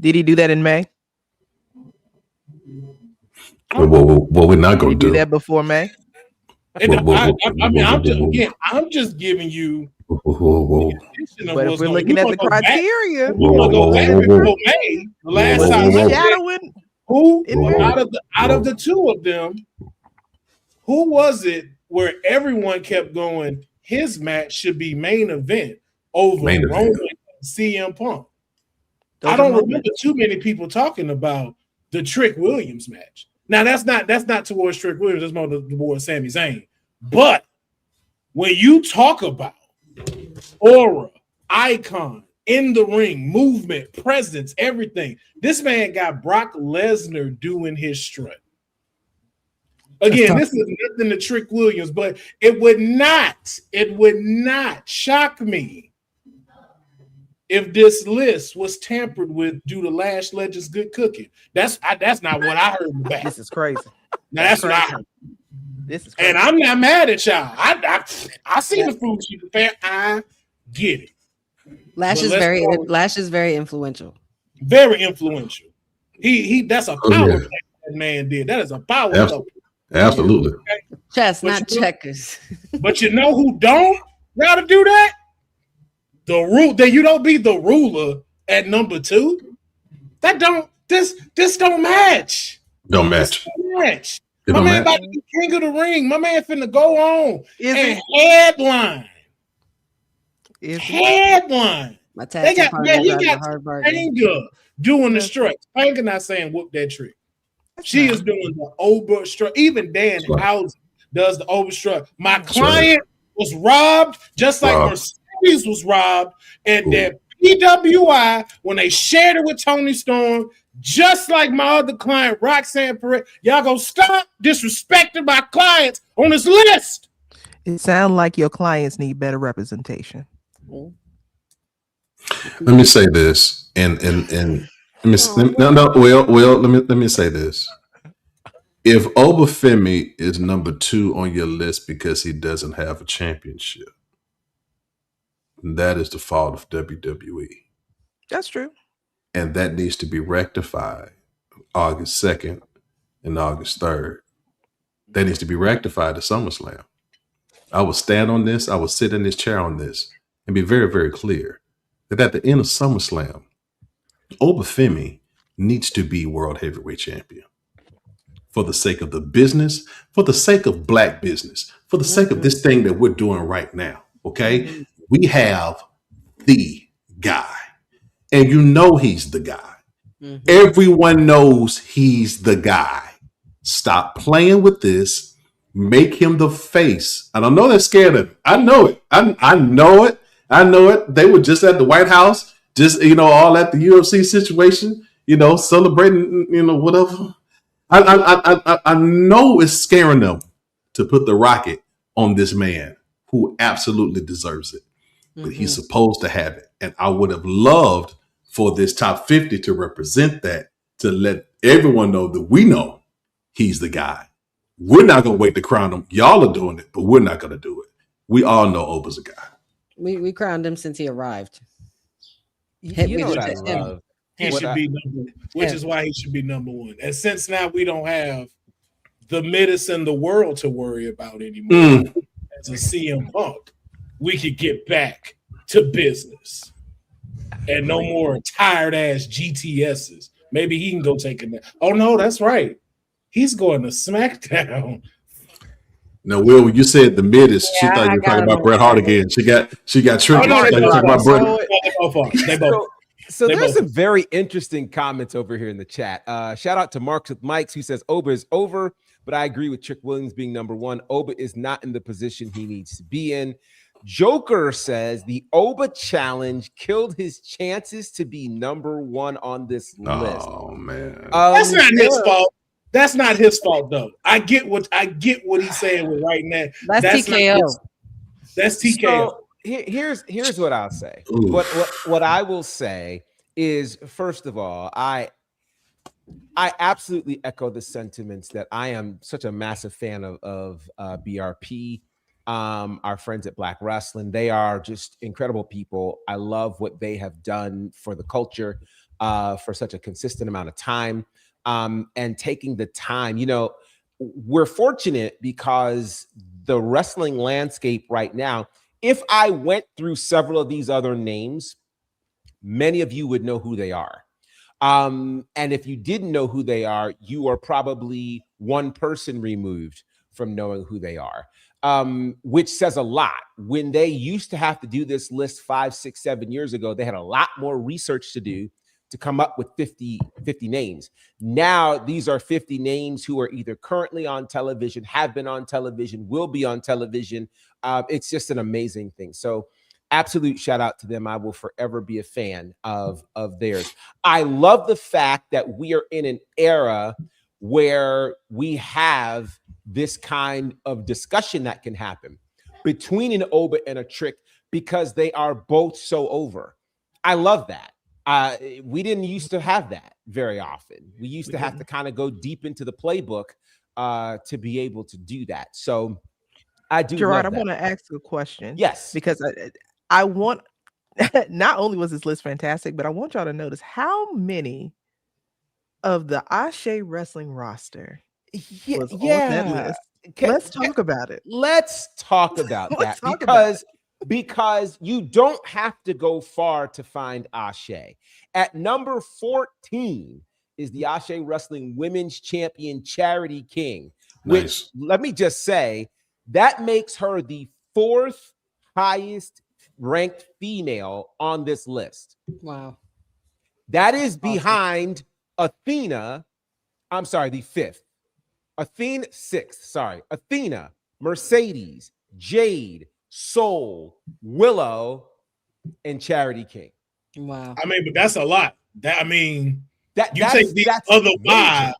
Did he do that in May? Well, we're not going Did he to do that before May? I'm just giving you. Whoa. But if we're looking at the criteria, the last time shadowing. who out of the two of them, who was it where everyone kept going? His match should be main event over Roman and CM Punk. I don't remember too many people talking about the Trick Williams match. Now that's not towards Trick Williams, that's more towards Sami Zayn. But when you talk about aura, icon, in the ring, movement, presence, everything, this man got Brock Lesnar doing his strut. Again, this is nothing to Trick Williams, but it would not shock me if this list was tampered with due to Lash Legend's good cooking. That's not what I heard back. This is crazy. Now that's what I heard. This is crazy. And I'm not mad at y'all. I see the food she's fair. I get it. Lash is very influential. Very influential. He that's a power play that man did. That is a power play. Absolutely. Okay? Chess, not checkers. But you know who don't gotta do that? The rule that you don't be the ruler at number 2. That don't this don't match. Don't match. My man about to be king of the ring. My man finna go on and headline. Headline. My tag team partner got hard bargain. Panga doing the strut. Panga not saying whoop that trick. She is doing the over strut. Even Dan Housen does the over strut. My client was robbed, just like Mercedes was robbed, and that PWI when they shared it with Tony Storm, just like my other client, Roxanne Perez. Y'all gonna stop disrespecting my clients on this list. It sounds like your clients need better representation. Let me say this, and let me say this. If Obafemi is number 2 on your list because he doesn't have a championship, that is the fault of WWE. That's true. And that needs to be rectified August 2nd and August 3rd. That needs to be rectified at SummerSlam. I will stand on this. I will sit in this chair on this and be very, very clear that at the end of SummerSlam, Obafemi needs to be World Heavyweight Champion for the sake of the business, for the sake of Black business, for the sake of this thing that we're doing right now. Okay. We have the guy, and you know he's the guy. Everyone knows he's the guy. Stop playing with this. Make him the face. And I know they're scared of him. I know it. I know it. I know it. They were just at the White House, just, all at the UFC situation, celebrating, whatever. I know it's scaring them to put the rocket on this man who absolutely deserves it. But he's supposed to have it. And I would have loved for this top 50 to represent that, to let everyone know that we know he's the guy. We're not going to wait to crown him. Y'all are doing it, but we're not going to do it. We all know Oba's a guy. We crowned him since he arrived. You know what I love? He should be number, which is why he should be number 1. And since now we don't have the Midas in the world to worry about anymore as a CM Punk, we could get back to business and no more tired ass GTSs. Maybe he can go take a nap. Oh no, that's right. He's going to SmackDown. Now, Will, when you said the middies, she Yeah, thought I you were got talking him about on Bret Hart that. again. She got triggered. no, She thought you were talking about Bret. So, They both are. They both. So They there's both. some very interesting comments over here in the chat. Shout out to Marks with Mikes, who says Oba is over, but I agree with Trick Williams being number one. Oba is not in the position he needs to be in. Joker says the Oba challenge killed his chances to be number one on this list. Oh man, That's not his fault. That's not his fault though. I get what he's saying with right now. That's TKO. That's TKO. So here's what I'll say. What I will say is, first of all, I absolutely echo the sentiments that I am such a massive fan of BRP. Our friends at Black Wrestling, they are just incredible people. I love what they have done for the culture for such a consistent amount of time, and taking the time. You know, we're fortunate because the wrestling landscape right now, if I went through several of these other names, many of you would know who they are. And if you didn't know who they are, you are probably one person removed from knowing who they are, which says a lot. When they used to have to do this list 5, 6, 7 years ago, they had a lot more research to do to come up with 50 names. Now, these are 50 names who are either currently on television, have been on television, will be on television. It's just an amazing thing. So absolute shout out to them. I will forever be a fan of theirs. I love the fact that we are in an era where we have this kind of discussion that can happen between an Oba and a Trick because they are both so over. I love that. We didn't used to have that very often. We used to have to kind of go deep into the playbook to be able to do that. So I do. Gerard, I want to ask a question. Yes, because I want. Not only was this list fantastic, but I want y'all to notice how many of the Ashe wrestling roster was on that list. Let's talk about it. Let's talk about that because you don't have to go far to find Ashe. At number 14 is the Ashe Wrestling Women's Champion Charity King, which let me just say that makes her the 4th highest ranked female on this list. Wow. That is behind Athena. I'm sorry, the 5th. Athena 6th. Sorry. Athena, Mercedes, Jade, Soul, Willow, and Charity King. Wow. I mean, but that's a lot. That you that's take the other major. 5.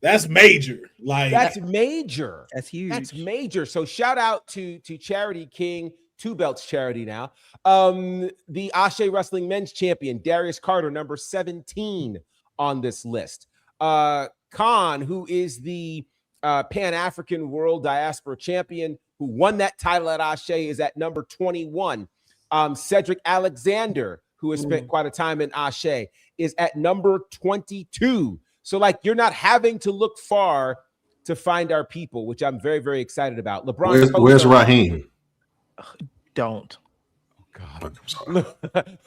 That's major. Like that's major. That's huge. That's major. So shout out to Charity King, 2 belts charity now. The Ashe Wrestling Men's Champion, Darius Carter, number 17 on this list. Khan, who is the Pan-African World Diaspora Champion, who won that title at Ashe, is at number 21. Cedric Alexander, who has spent quite a time in Ashe, is at number 22. So, like, you're not having to look far to find our people, which I'm very, very excited about. Where's Raheem? Don't. God.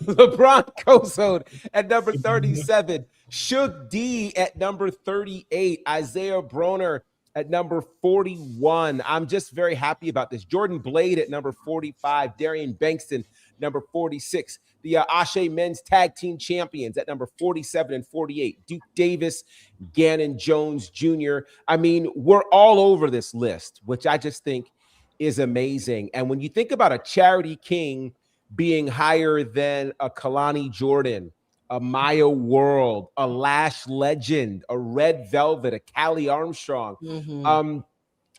LeBron Cozone at number 37. Shug D at number 38. Isaiah Broner at number 41. I'm just very happy about this. Jordan Blade at number 45. Darian Bankston, number 46. The Ashe Men's Tag Team Champions at number 47 and 48. Duke Davis, Gannon Jones Jr. I mean, we're all over this list, which I just think is amazing. And when you think about a Charity King being higher than a Kalani Jordan, a Maya World, a Lash Legend, a Red Velvet, a Callie Armstrong,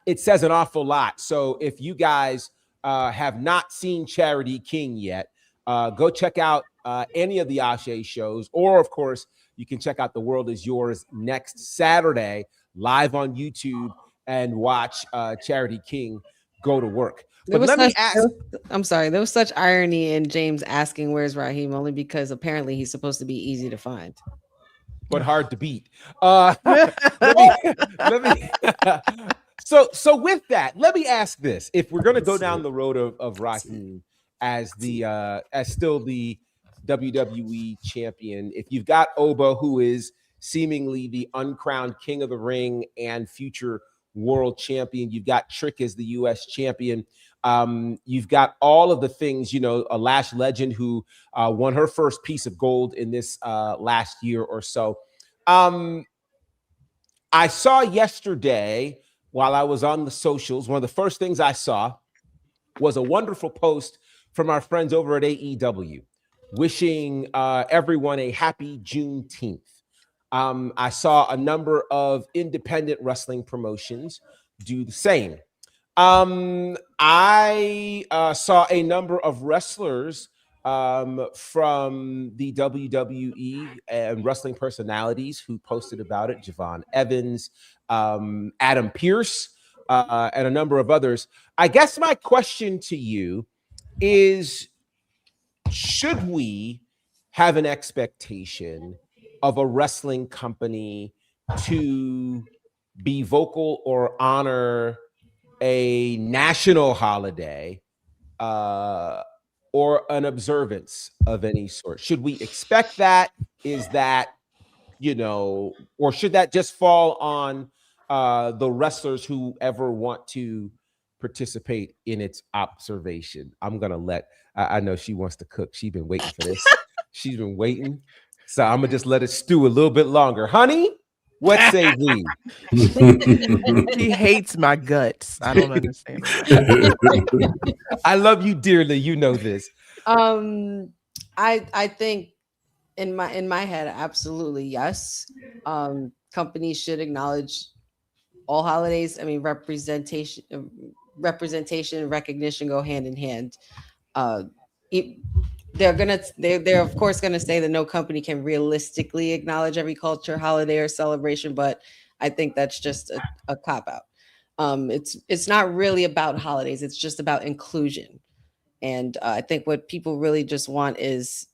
it says an awful lot. So if you guys have not seen Charity King yet, go check out any of the Ashe shows, or of course, you can check out The World Is Yours next Saturday live on YouTube and watch Charity King go to work. But let me ask. I'm sorry. There was such irony in James asking where's Raheem, only because apparently he's supposed to be easy to find, but hard to beat. Let me So with that, let me ask this: if we're going to go down the road of Raheem, as still the WWE champion. If you've got Oba, who is seemingly the uncrowned king of the ring and future world champion, you've got Trick as the US champion. You've got all of the things, a Lash Legend who won her first piece of gold in this last year or so. I saw yesterday while I was on the socials, one of the first things I saw was a wonderful post from our friends over at AEW wishing everyone a happy Juneteenth. I saw a number of independent wrestling promotions do the same. I saw a number of wrestlers from the WWE and wrestling personalities who posted about it. Javon Evans, Adam Pearce, and a number of others. I guess my question to you is, should we have an expectation of a wrestling company to be vocal or honor a national holiday or an observance of any sort? Should we expect that? Is that, or should that just fall on the wrestlers who ever want to participate in its observation? I'm going to let, I know she wants to cook. She's been waiting for this. She's been waiting. So I'm going to just let it stew a little bit longer. Honey, what say thee? He hates my guts. I don't understand. I love you dearly. You know this. I think in my head, absolutely yes. Companies should acknowledge all holidays. I mean, representation and recognition go hand in hand. They're of course gonna say that no company can realistically acknowledge every culture, holiday, or celebration, but I think that's just a cop out. It's not really about holidays. It's just about inclusion. And I think what people really just want is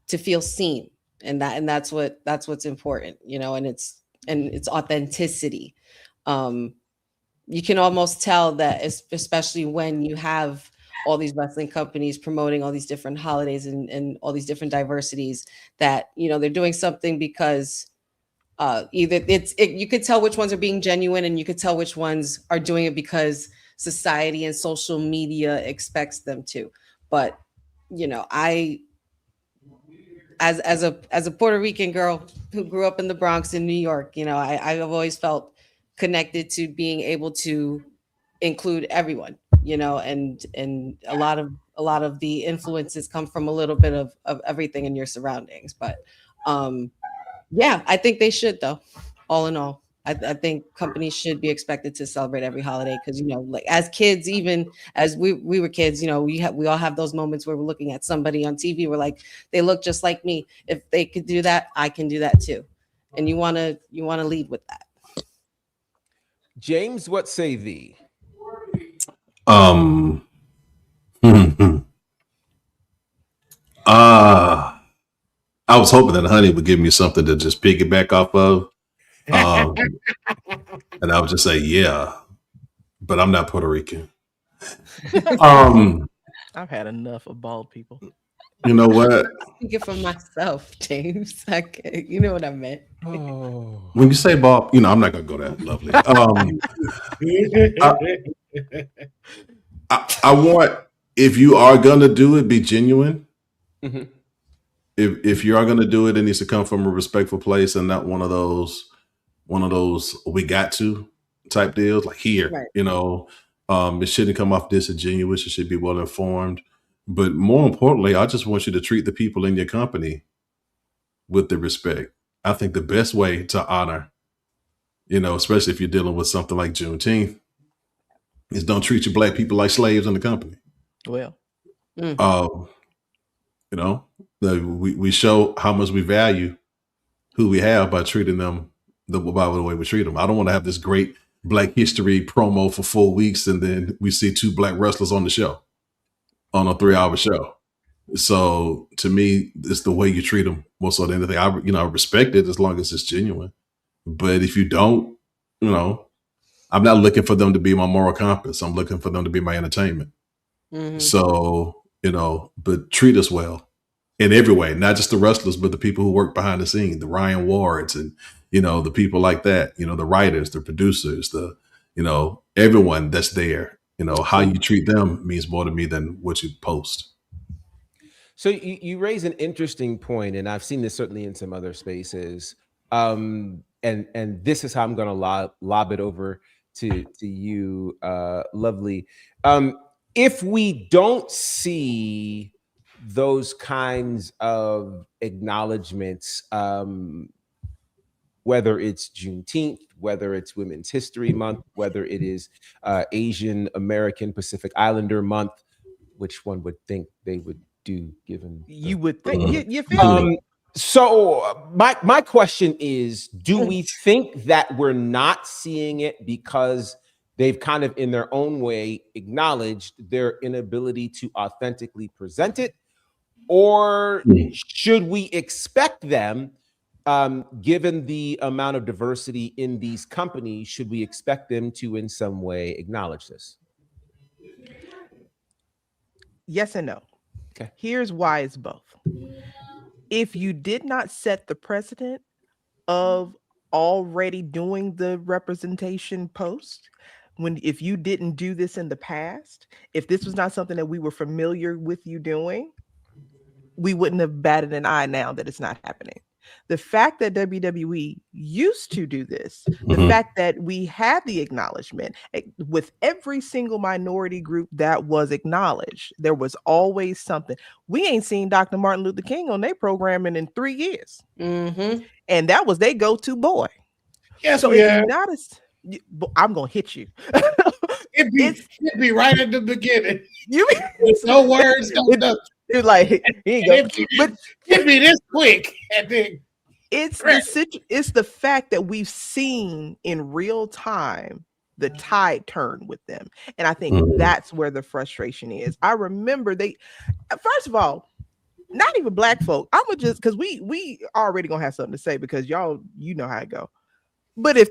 to feel seen, and that's what's important, and it's authenticity. You can almost tell that, especially when you have all these wrestling companies promoting all these different holidays and all these different diversities, that they're doing something because either you could tell which ones are being genuine, and you could tell which ones are doing it because society and social media expects them to. But I, as a Puerto Rican girl who grew up in the Bronx in New York, I've always felt connected to being able to include everyone, and a lot of the influences come from a little bit of everything in your surroundings. But yeah, I think they should, though. All in all, I think companies should be expected to celebrate every holiday, because like as kids, even as we were kids, we all have those moments where we're looking at somebody on TV, we're like, they look just like me. If they could do that, I can do that too. And you want to lead with that. James, what say thee? I was hoping that Honey would give me something to just piggyback off of. And I would just say, yeah, but I'm not Puerto Rican. I've had enough of bald people. You know what? Speaking for myself, James. You know what I meant. Oh. When you say bald, I'm not going to go that lovely. I want, if you are going to do it, be genuine. Mm-hmm. If you are going to do it, it needs to come from a respectful place and not one of those we got to type deals, like here. Right. It shouldn't come off disingenuous. It should be well informed. But more importantly, I just want you to treat the people in your company with the respect. I think the best way to honor, especially if you're dealing with something like Juneteenth, is don't treat your Black people like slaves in the company. Well, we show how much we value who we have by treating them by the way we treat them. I don't want to have this great Black History promo for 4 weeks and then we see 2 Black wrestlers on the show, on a 3-hour show. So to me, it's the way you treat them more so than anything. I respect it as long as it's genuine. But if you don't, I'm not looking for them to be my moral compass. I'm looking for them to be my entertainment. Mm-hmm. So, but treat us well in every way, not just the wrestlers, but the people who work behind the scene, the Ryan Wards and, the people like that, the writers, the producers, everyone that's there, how you treat them means more to me than what you post. So you raise an interesting point, and I've seen this certainly in some other spaces. And this is how I'm going to lob it over to you, Lovely. If we don't see those kinds of acknowledgments, whether it's Juneteenth, whether it's Women's History Month, whether it is Asian American Pacific Islander Month, which one would think they would do given you would think you feel me? So my question is, do we think that we're not seeing it because they've kind of in their own way acknowledged their inability to authentically present it, or should we expect them, given the amount of diversity in these companies, should we expect them to in some way acknowledge this? Yes and no. Okay. Here's why it's both. If you did not set the precedent of already doing the representation post, if you didn't do this in the past, if this was not something that we were familiar with you doing, we wouldn't have batted an eye now that it's not happening. The fact that WWE used to do this, the fact that we had the acknowledgement with every single minority group that was acknowledged, there was always something. We ain't seen Dr. Martin Luther King on their programming in 3 years. And that was their go-to boy. Yes, so yeah. I'm going to hit you. It'd be right at the beginning. With no words, no nothing. It's like, here you go. But it'd be this quick. And then it's the fact that we've seen in real time the tide turn with them. And I think that's where the frustration is. I remember first of all, not even black folk. I'm gonna just, because we already gonna have something to say because y'all, know how it go. But if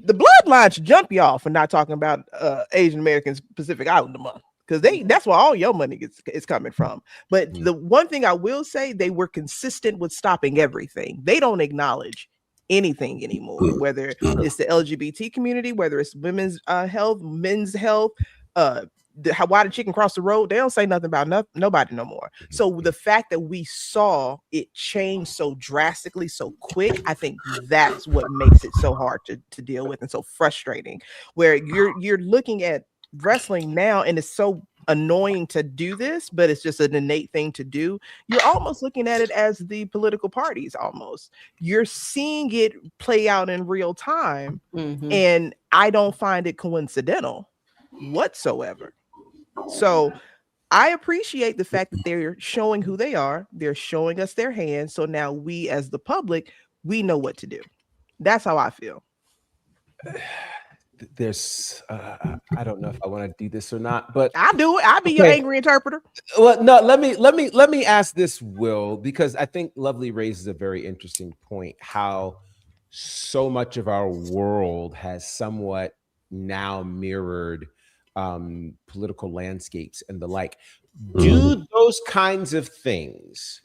the bloodline should jump y'all for not talking about Asian Americans Pacific Islander Month, because that's where all your money is coming from. But the one thing I will say, they were consistent with stopping everything. They don't acknowledge anything anymore, whether it's the LGBT community, whether it's women's health, men's health, why the chicken crossed the road. They don't say nothing about nobody no more. So the fact that we saw it change so drastically, so quick, I think that's what makes it so hard to deal with and so frustrating, where you're looking at wrestling now and it's so annoying to do this, but it's just an innate thing to do. You're almost looking at it as the political parties. Almost you're seeing it play out in real time, and I don't find it coincidental whatsoever. So I appreciate the fact that they're showing who they are. They're showing us their hands, so now we as the public, we know what to do. That's how I feel. There's I don't know if I want to do this or not, but I'll do it. I'll be your angry interpreter. Well, no, let me ask this, Will, because I think Lovely raises a very interesting point, how so much of our world has somewhat now mirrored political landscapes and the like. Do those kinds of things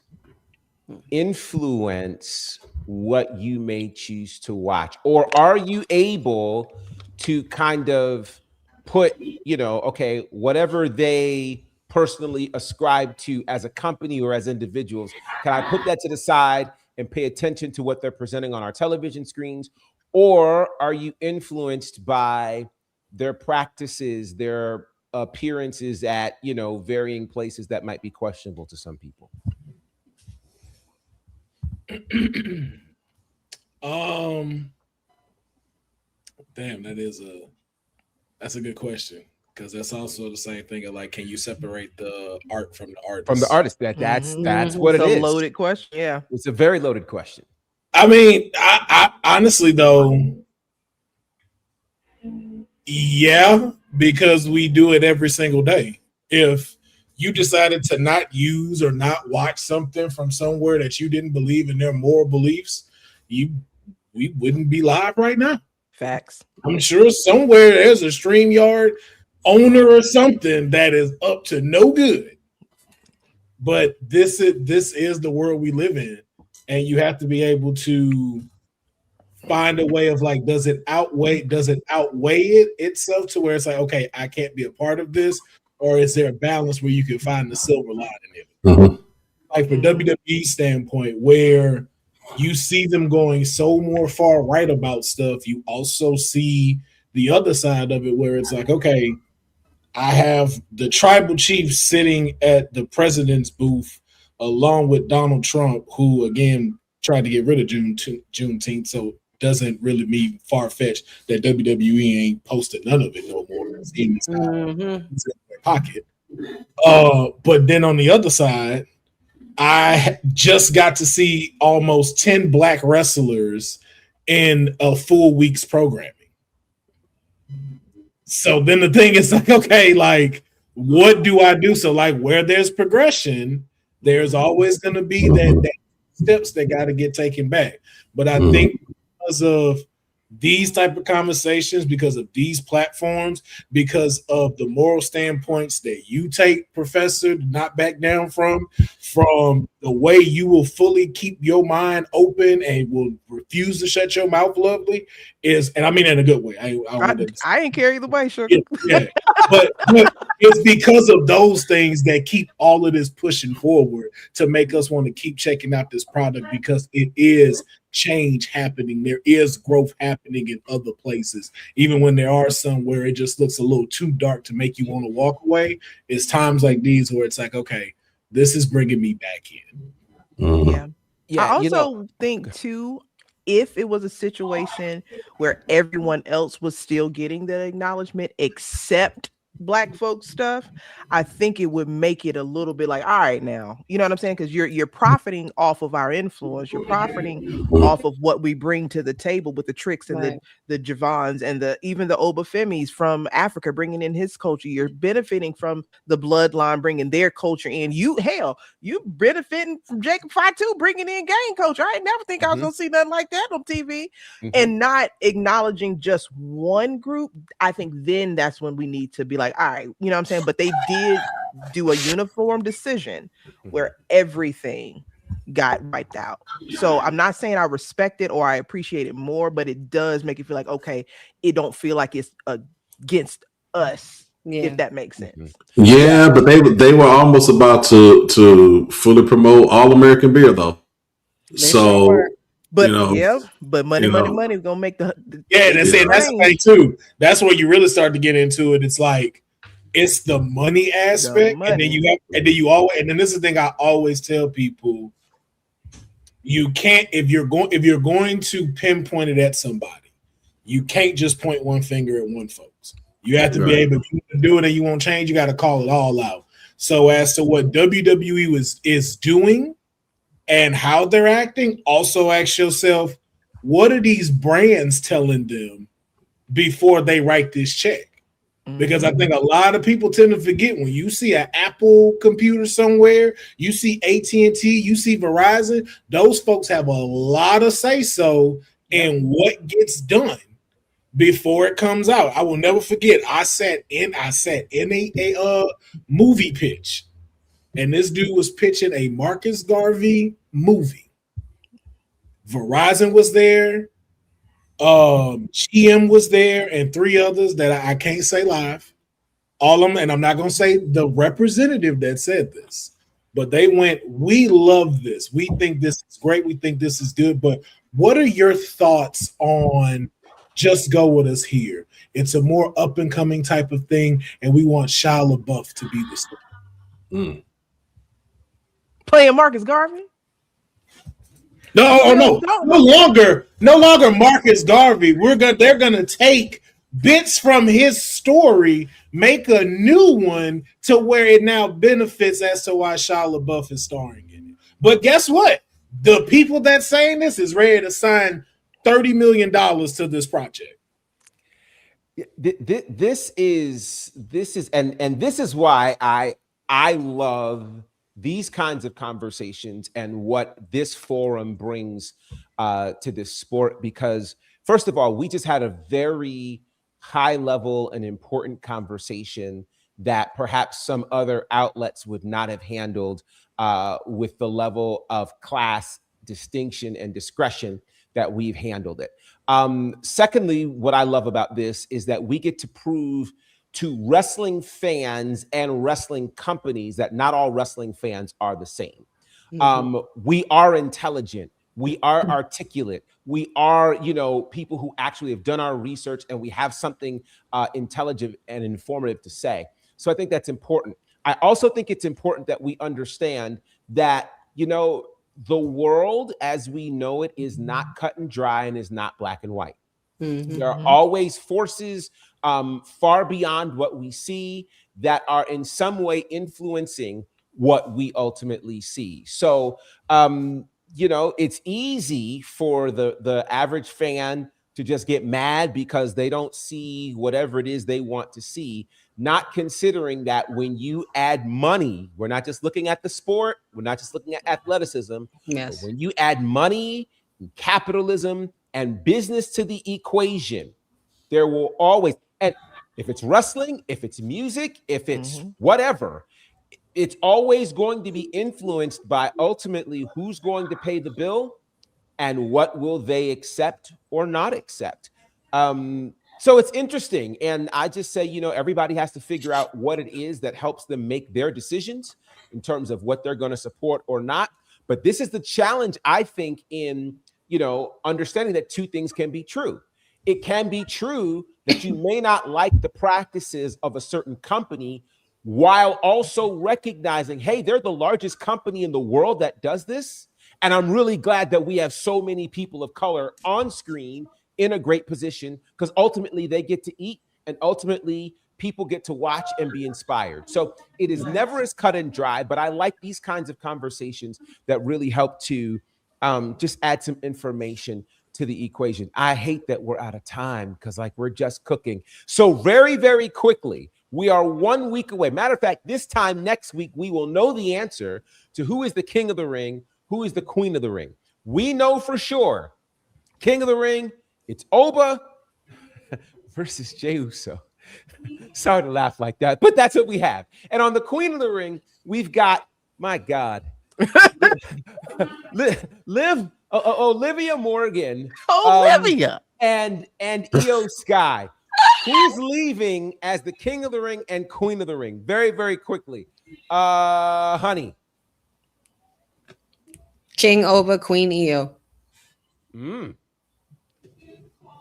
influence what you may choose to watch, or are you able to kind of put, okay, whatever they personally ascribe to as a company or as individuals, can I put that to the side and pay attention to what they're presenting on our television screens? Or are you influenced by their practices, their appearances at, varying places that might be questionable to some people? Damn, that's a good question, because that's also the same thing of like, can you separate the art from the artist? From the artist, that's what it is. It's a loaded question. Yeah, it's a very loaded question. I mean, I honestly though, yeah, because we do it every single day. If you decided to not use or not watch something from somewhere that you didn't believe in their moral beliefs, we wouldn't be live right now. Facts. I'm sure somewhere there's a StreamYard owner or something that is up to no good. But this is the world we live in, and you have to be able to find a way of like, does it outweigh it itself to where it's like, okay, I can't be a part of this, or is there a balance where you can find the silver lining in it? Mm-hmm. Like for WWE standpoint, where you see them going so more far right about stuff, you also see the other side of it where it's like, okay, I have the tribal chief sitting at the president's booth along with Donald Trump, who again tried to get rid of Juneteenth, so doesn't really mean far-fetched that WWE ain't posted none of it no more. It's in their pocket. But then on the other side, I just got to see almost 10 black wrestlers in a full week's programming. So then the thing is like, okay, like, what do I do? So like where there's progression, there's always going to be that steps that got to get taken back. But I think because of these type of conversations, because of these platforms, because of the moral standpoints that you take, Professor, to not back down from the way you will fully keep your mind open and will refuse to shut your mouth, lovely, is, and I mean in a good way. I ain't care either way, sugar. Yeah. But it's because of those things that keep all of this pushing forward to make us want to keep checking out this product, because it is change happening. There is growth happening in other places, even when there are some where it just looks a little too dark to make you want to walk away. It's times like these where it's like, okay, this is bringing me back in. Yeah. I also think too, if it was a situation where everyone else was still getting the acknowledgement except black folks stuff, I think it would make it a little bit like, all right, now, you know what I'm saying? Because you're profiting off of our influence, you're profiting off of what we bring to the table with the tricks and the Javons and even the Obafemis from Africa bringing in his culture. You're benefiting from the bloodline bringing their culture in. You benefiting from Jacob Fatu bringing in gang culture. I never think I was gonna see nothing like that on TV. And not acknowledging just one group. I think then that's when we need to be like, all right, you know what I'm saying? But they did do a uniform decision where everything got wiped out. So I'm not saying I respect it or I appreciate it more, but it does make it feel like, okay, it don't feel like it's against us, if that makes sense. Yeah, but they were almost about to fully promote All American Beer though. But but money is gonna make the that's the thing too. That's where you really start to get into it. It's like it's the money aspect, and then this is the thing I always tell people: you can't if you're going to pinpoint it at somebody, you can't just point one finger at one folks. You have to be able to do it, and you won't change. You got to call it all out. So as to what WWE is doing and how they're acting, also ask yourself, what are these brands telling them before they write this check? Because I think a lot of people tend to forget when you see an Apple computer somewhere, you see AT&T, you see Verizon, those folks have a lot of say-so in what gets done before it comes out. I will never forget, I sat in a movie pitch, and this dude was pitching a Marcus Garvey movie. Verizon was there, GM was there, and three others that I can't say live. All of them, and I'm not going to say the representative that said this, but they went, we love this. We think this is great. We think this is good. But what are your thoughts on Just Go With Us here? It's a more up-and-coming type of thing, and we want Shia LaBeouf to be the star. Playing Marcus Garvey? No longer Marcus Garvey. They're gonna take bits from his story, make a new one to where it now benefits as to why Shia LaBeouf is starring in it. But guess what? The people that saying this is ready to sign $30 million to this project. This is why I love these kinds of conversations and what this forum brings to this sport, because first of all, we just had a very high level and important conversation that perhaps some other outlets would not have handled with the level of class, distinction, and discretion that we've handled it. Secondly, what I love about this is that we get to prove to wrestling fans and wrestling companies that not all wrestling fans are the same. We are intelligent. We are articulate. We are, people who actually have done our research, and we have something intelligent and informative to say. So I think that's important. I also think it's important that we understand that, the world as we know it is not cut and dry and is not black and white. There are always forces far beyond what we see that are in some way influencing what we ultimately see. So, it's easy for the average fan to just get mad because they don't see whatever it is they want to see, not considering that when you add money, we're not just looking at the sport, we're not just looking at athleticism. Yes. But when you add money, capitalism, and business to the equation, there will always, and if it's wrestling, if it's music, if it's whatever, it's always going to be influenced by ultimately who's going to pay the bill and what will they accept or not accept. So it's interesting. And I just say, everybody has to figure out what it is that helps them make their decisions in terms of what they're going to support or not. But this is the challenge, I think, in, understanding that two things can be true. It can be true that you may not like the practices of a certain company while also recognizing, hey, they're the largest company in the world that does this. And I'm really glad that we have so many people of color on screen in a great position, because ultimately they get to eat and ultimately people get to watch and be inspired. So it is never as cut and dry, but I like these kinds of conversations that really help to just add some information to the equation. I hate that we're out of time because we're just cooking. So very, very quickly, we are 1 week away. Matter of fact, this time next week, we will know the answer to who is the king of the ring, who is the queen of the ring. We know for sure, king of the ring, it's Oba versus Jey Uso. Sorry to laugh like that, but that's what we have. And on the queen of the ring, we've got, my God, Olivia Morgan. Olivia. And Io Sky. Who's leaving as the king of the ring and queen of the ring? Very, very quickly. Honey. King Oba, Queen Io.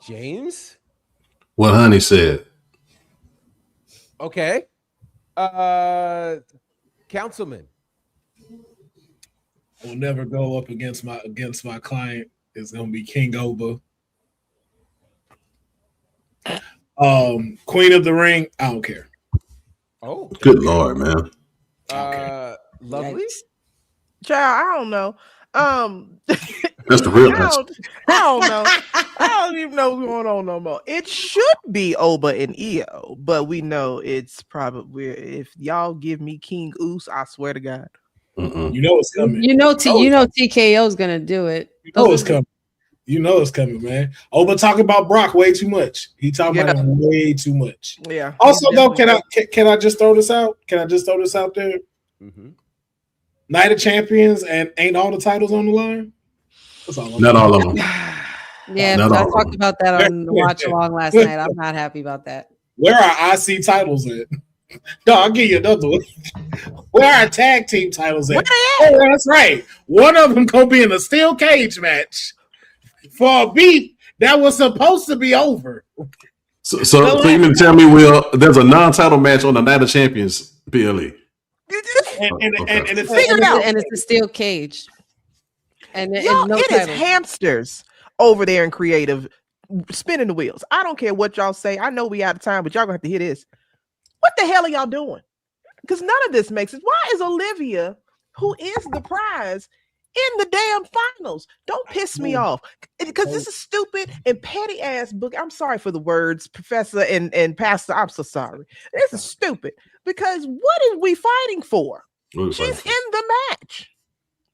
James? What Honey said. Okay. Councilman. I will never go up against my client. It's gonna be King Oba. Queen of the Ring, I don't care. Oh, good Lord, man. Lovely. Child, I don't know. That's the real answer. I don't know. I don't even know what's going on no more. It should be Oba and Io, but we know it's probably, if y'all give me King Oos, I swear to God. You know it's coming. TKO is gonna do it. You know it's coming. You know it's coming, man. Oba talking about Brock way too much. He talking about him way too much. Yeah. Also, though, can I just throw this out? Can I just throw this out there? Night of Champions, and ain't all the titles on the line? That's all. Not all of them. Yeah, I talked about that on the watch along last night. I'm not happy about that. Where are IC titles at? No, I'll give you another one. Where are tag team titles at? Oh, that's right. One of them gonna be in a steel cage match for a beef that was supposed to be over. So you mean to tell me, Will, there's a non-title match on the Night of Champions PLE? And it's a steel cage. And it is hamsters over there in creative spinning the wheels. I don't care what y'all say. I know we out of time, but y'all gonna have to hear this. What the hell are y'all doing? Because none of this makes sense. Why is Olivia, who is the prize, in the damn finals? Don't piss me off, because this is stupid and petty ass book. I'm sorry for the words, Professor and Pastor. I'm so sorry. This is stupid, because what are we fighting for? She's in the match.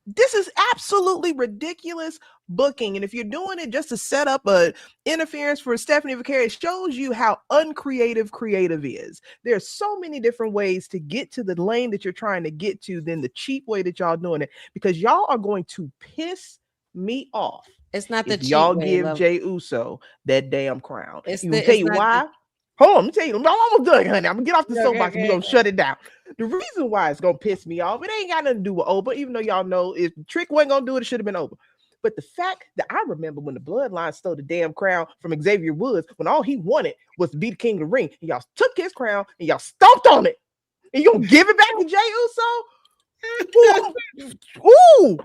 This is absolutely ridiculous booking. And if you're doing it just to set up a interference for Stephanie Vicari, it shows you how uncreative creative is. There's so many different ways to get to the lane that you're trying to get to than the cheap way that y'all doing it, because y'all are going to piss me off. It's not the If cheap y'all way, give love. Jey Uso that damn crown. It's You the- will tell it's you not why? Hold on, I'm gonna tell you. I'm almost done, honey. I'm gonna get off the Okay, soapbox. okay, We're gonna okay. shut it down. The reason why it's gonna piss me off, it ain't got nothing to do with Oba, even though y'all know if Trick wasn't gonna do it, it should have been Oba. But the fact that I remember when the Bloodline stole the damn crown from Xavier Woods, when all he wanted was to be the king of the ring, and y'all took his crown and y'all stomped on it, and you gonna give it back to Jey Uso? Ooh,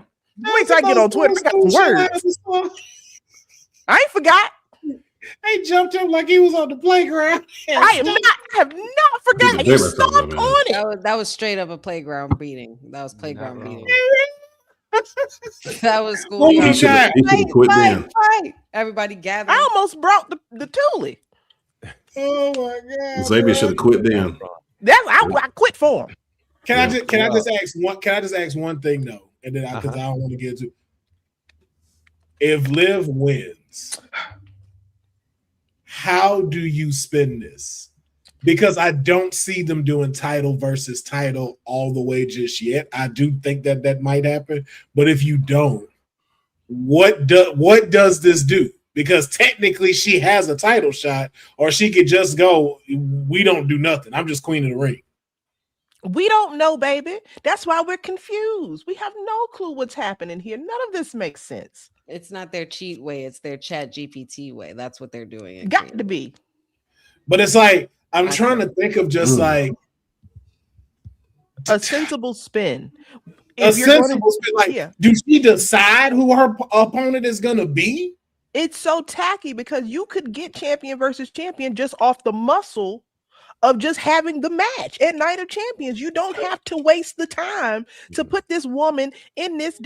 wait till I get on Twitter. I got some words. I ain't forgot. They jumped him like he was on the playground. I have not forgotten. You stomped on it. That was straight up a playground beating. That was playground Not beating. wrong. That was school. What Y'all. was that? He should have quit then. Fight. Everybody gathered. I almost brought the Thule. Oh my god! Xavier should have quit then. I quit for him. Can I just ask one thing though, and then because I don't want to get to. If Liv wins, how do you spin this? Because I don't see them doing title versus title all the way just yet. I do think that might happen, but if you don't, what does this do? Because technically she has a title shot, or she could just go, we don't do nothing. I'm just queen of the ring. We don't know, baby. That's why we're confused. We have no clue what's happening here. None of this makes sense. It's not their cheat way. It's their Chat GPT way. That's what they're doing. Got to be. But it's like, I'm trying to think of just like a sensible spin. A sensible spin. Like, do she decide who her opponent is going to be? It's so tacky because you could get champion versus champion just off the muscle of just having the match at Night of Champions. You don't have to waste the time to put this woman in this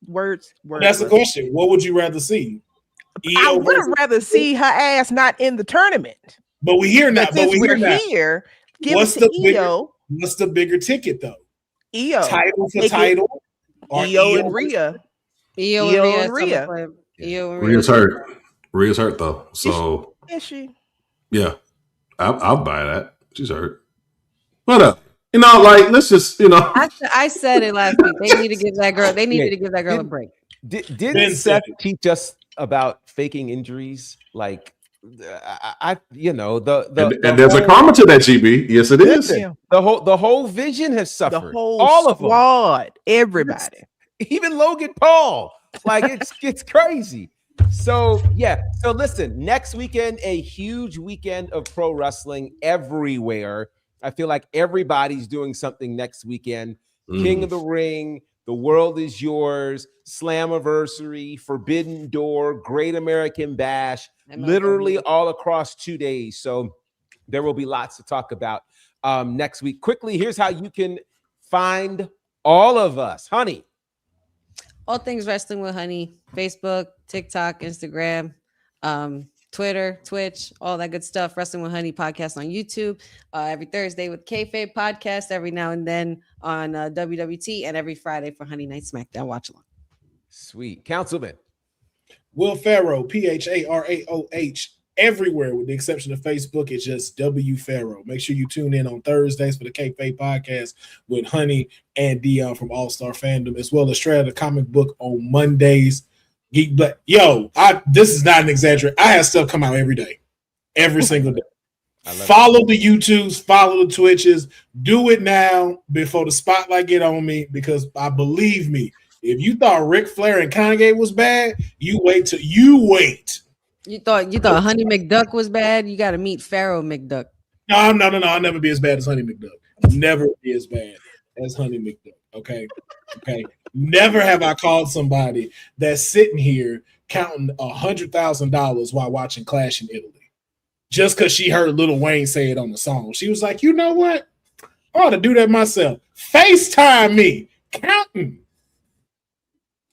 words. That's the question. What would you rather see? I would have rather see her ass not in the tournament. But we hear now. But we're here. What's the bigger ticket though? EO title for title. Or EO and Rhea. EO and Rhea. Rhea's hurt. Rhea's hurt though. So is she? Yeah, I'll buy that. She's hurt. What up? You know, like let's just I said it last week. They need to give that girl. They needed to give that girl a break. Didn't Seth teach us about faking injuries? Like, and there's a karma to that, GB. Yes, it is. The whole vision has suffered. The whole all of them, everybody, even Logan Paul. Like it's crazy. So listen, next weekend, a huge weekend of pro wrestling everywhere. I feel like everybody's doing something next weekend. King of the Ring, The World Is Yours, Slammiversary, Forbidden Door, Great American Bash, literally all across 2 days. So there will be lots to talk about next week. Quickly, here's how you can find all of us. Honey. All things Wrestling with Honey, Facebook, TikTok, Instagram, Twitter, Twitch, all that good stuff. Wrestling with Honey podcast on YouTube every Thursday with Kayfabe podcast every now and then on WWT, and every Friday for Honey Night SmackDown watch along. Sweet. Councilman Will Farrow, PHARAOH, everywhere with the exception of Facebook. It's just W Farrow. Make sure you tune in on Thursdays for the Kayfabe podcast with Honey and Dion from All Star Fandom, as well as Straight Outta the Comic Book on Mondays. Geek Black. Yo, this is not an exaggeration. I have stuff come out every day, every single day. Follow the YouTubes, follow the Twitches. Do it now before the spotlight get on me, because believe me, if you thought Ric Flair and Kanye was bad, you wait. You thought Honey McDuck was bad? You got to meet Pharaoh McDuck. No. I'll never be as bad as Honey McDuck. Never be as bad as Honey McDuck. Okay. Never have I called somebody that's sitting here counting $100,000 while watching Clash in Italy, just because she heard Lil Wayne say it on the song. She was like, you know what? I ought to do that myself. FaceTime me, counting,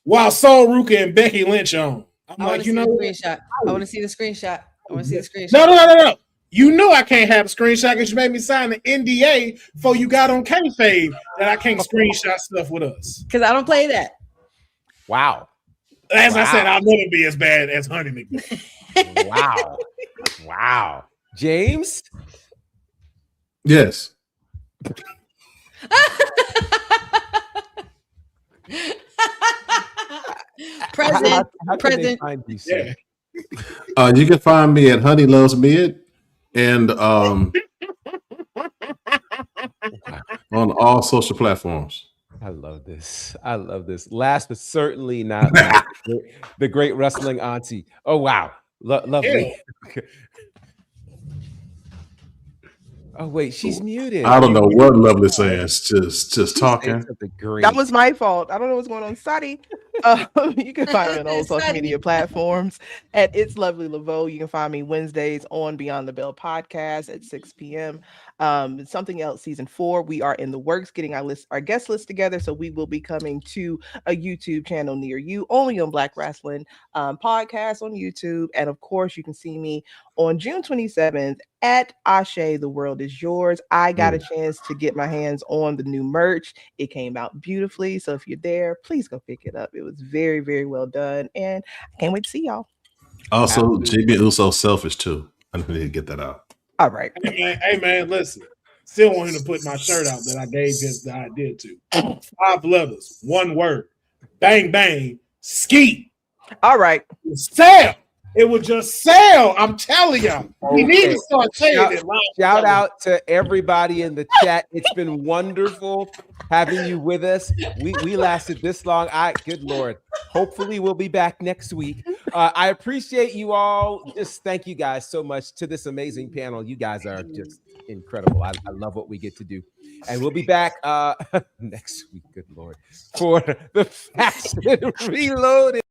while Saul Ruka and Becky Lynch on. I'm like, screenshot. I want to see the screenshot. No. You know I can't have a screenshot because you made me sign an NDA before you got on kayfabe that I can't screenshot stuff with us. Because I don't play that. Wow. As I said, Wow. I'll never be as bad as Honey McBean. Wow. Wow. James? Yes. Present. How can they Present. find you, sir? Yeah. You can find me at Honey Loves Mid and Wow. on all social platforms. I love this. I love this. Last but certainly not least, the great wrestling auntie. Oh, wow. Lovely. Oh, wait, she's muted. I don't know what Lovely saying. Just She's talking. saying something great. That was my fault. I don't know what's going on. Sorry. You can find me on all social media platforms at It's Lovely Laveau. You can find me Wednesdays on Beyond the Bell podcast at 6 p.m. Something Else season 4. We are in the works getting our guest list together. So we will be coming to a YouTube channel near you, only on Black Wrestling podcast on YouTube. And of course, you can see me on June 27th at Ashe, The World Is Yours. I got a chance to get my hands on the new merch. It came out beautifully. So if you're there, please go pick it up. It was very, very well done. And I can't wait to see y'all. Also, JB Uso selfish too. I need to get that out. All right. Hey man, listen. Still want him to put my shirt out that I gave him the idea to. 5 letters, 1 word. Bang, bang, ski. All right. Sell. It would just sell. I'm telling y'all. We need to start saying it loud. Shout out to everybody in the chat. It's been wonderful having you with us. We lasted this long. Good Lord. Hopefully we'll be back next week. I appreciate you all. Just thank you guys so much to this amazing panel. You guys are just incredible. I love what we get to do. And we'll be back next week, good Lord, for the Fashion Reloaded.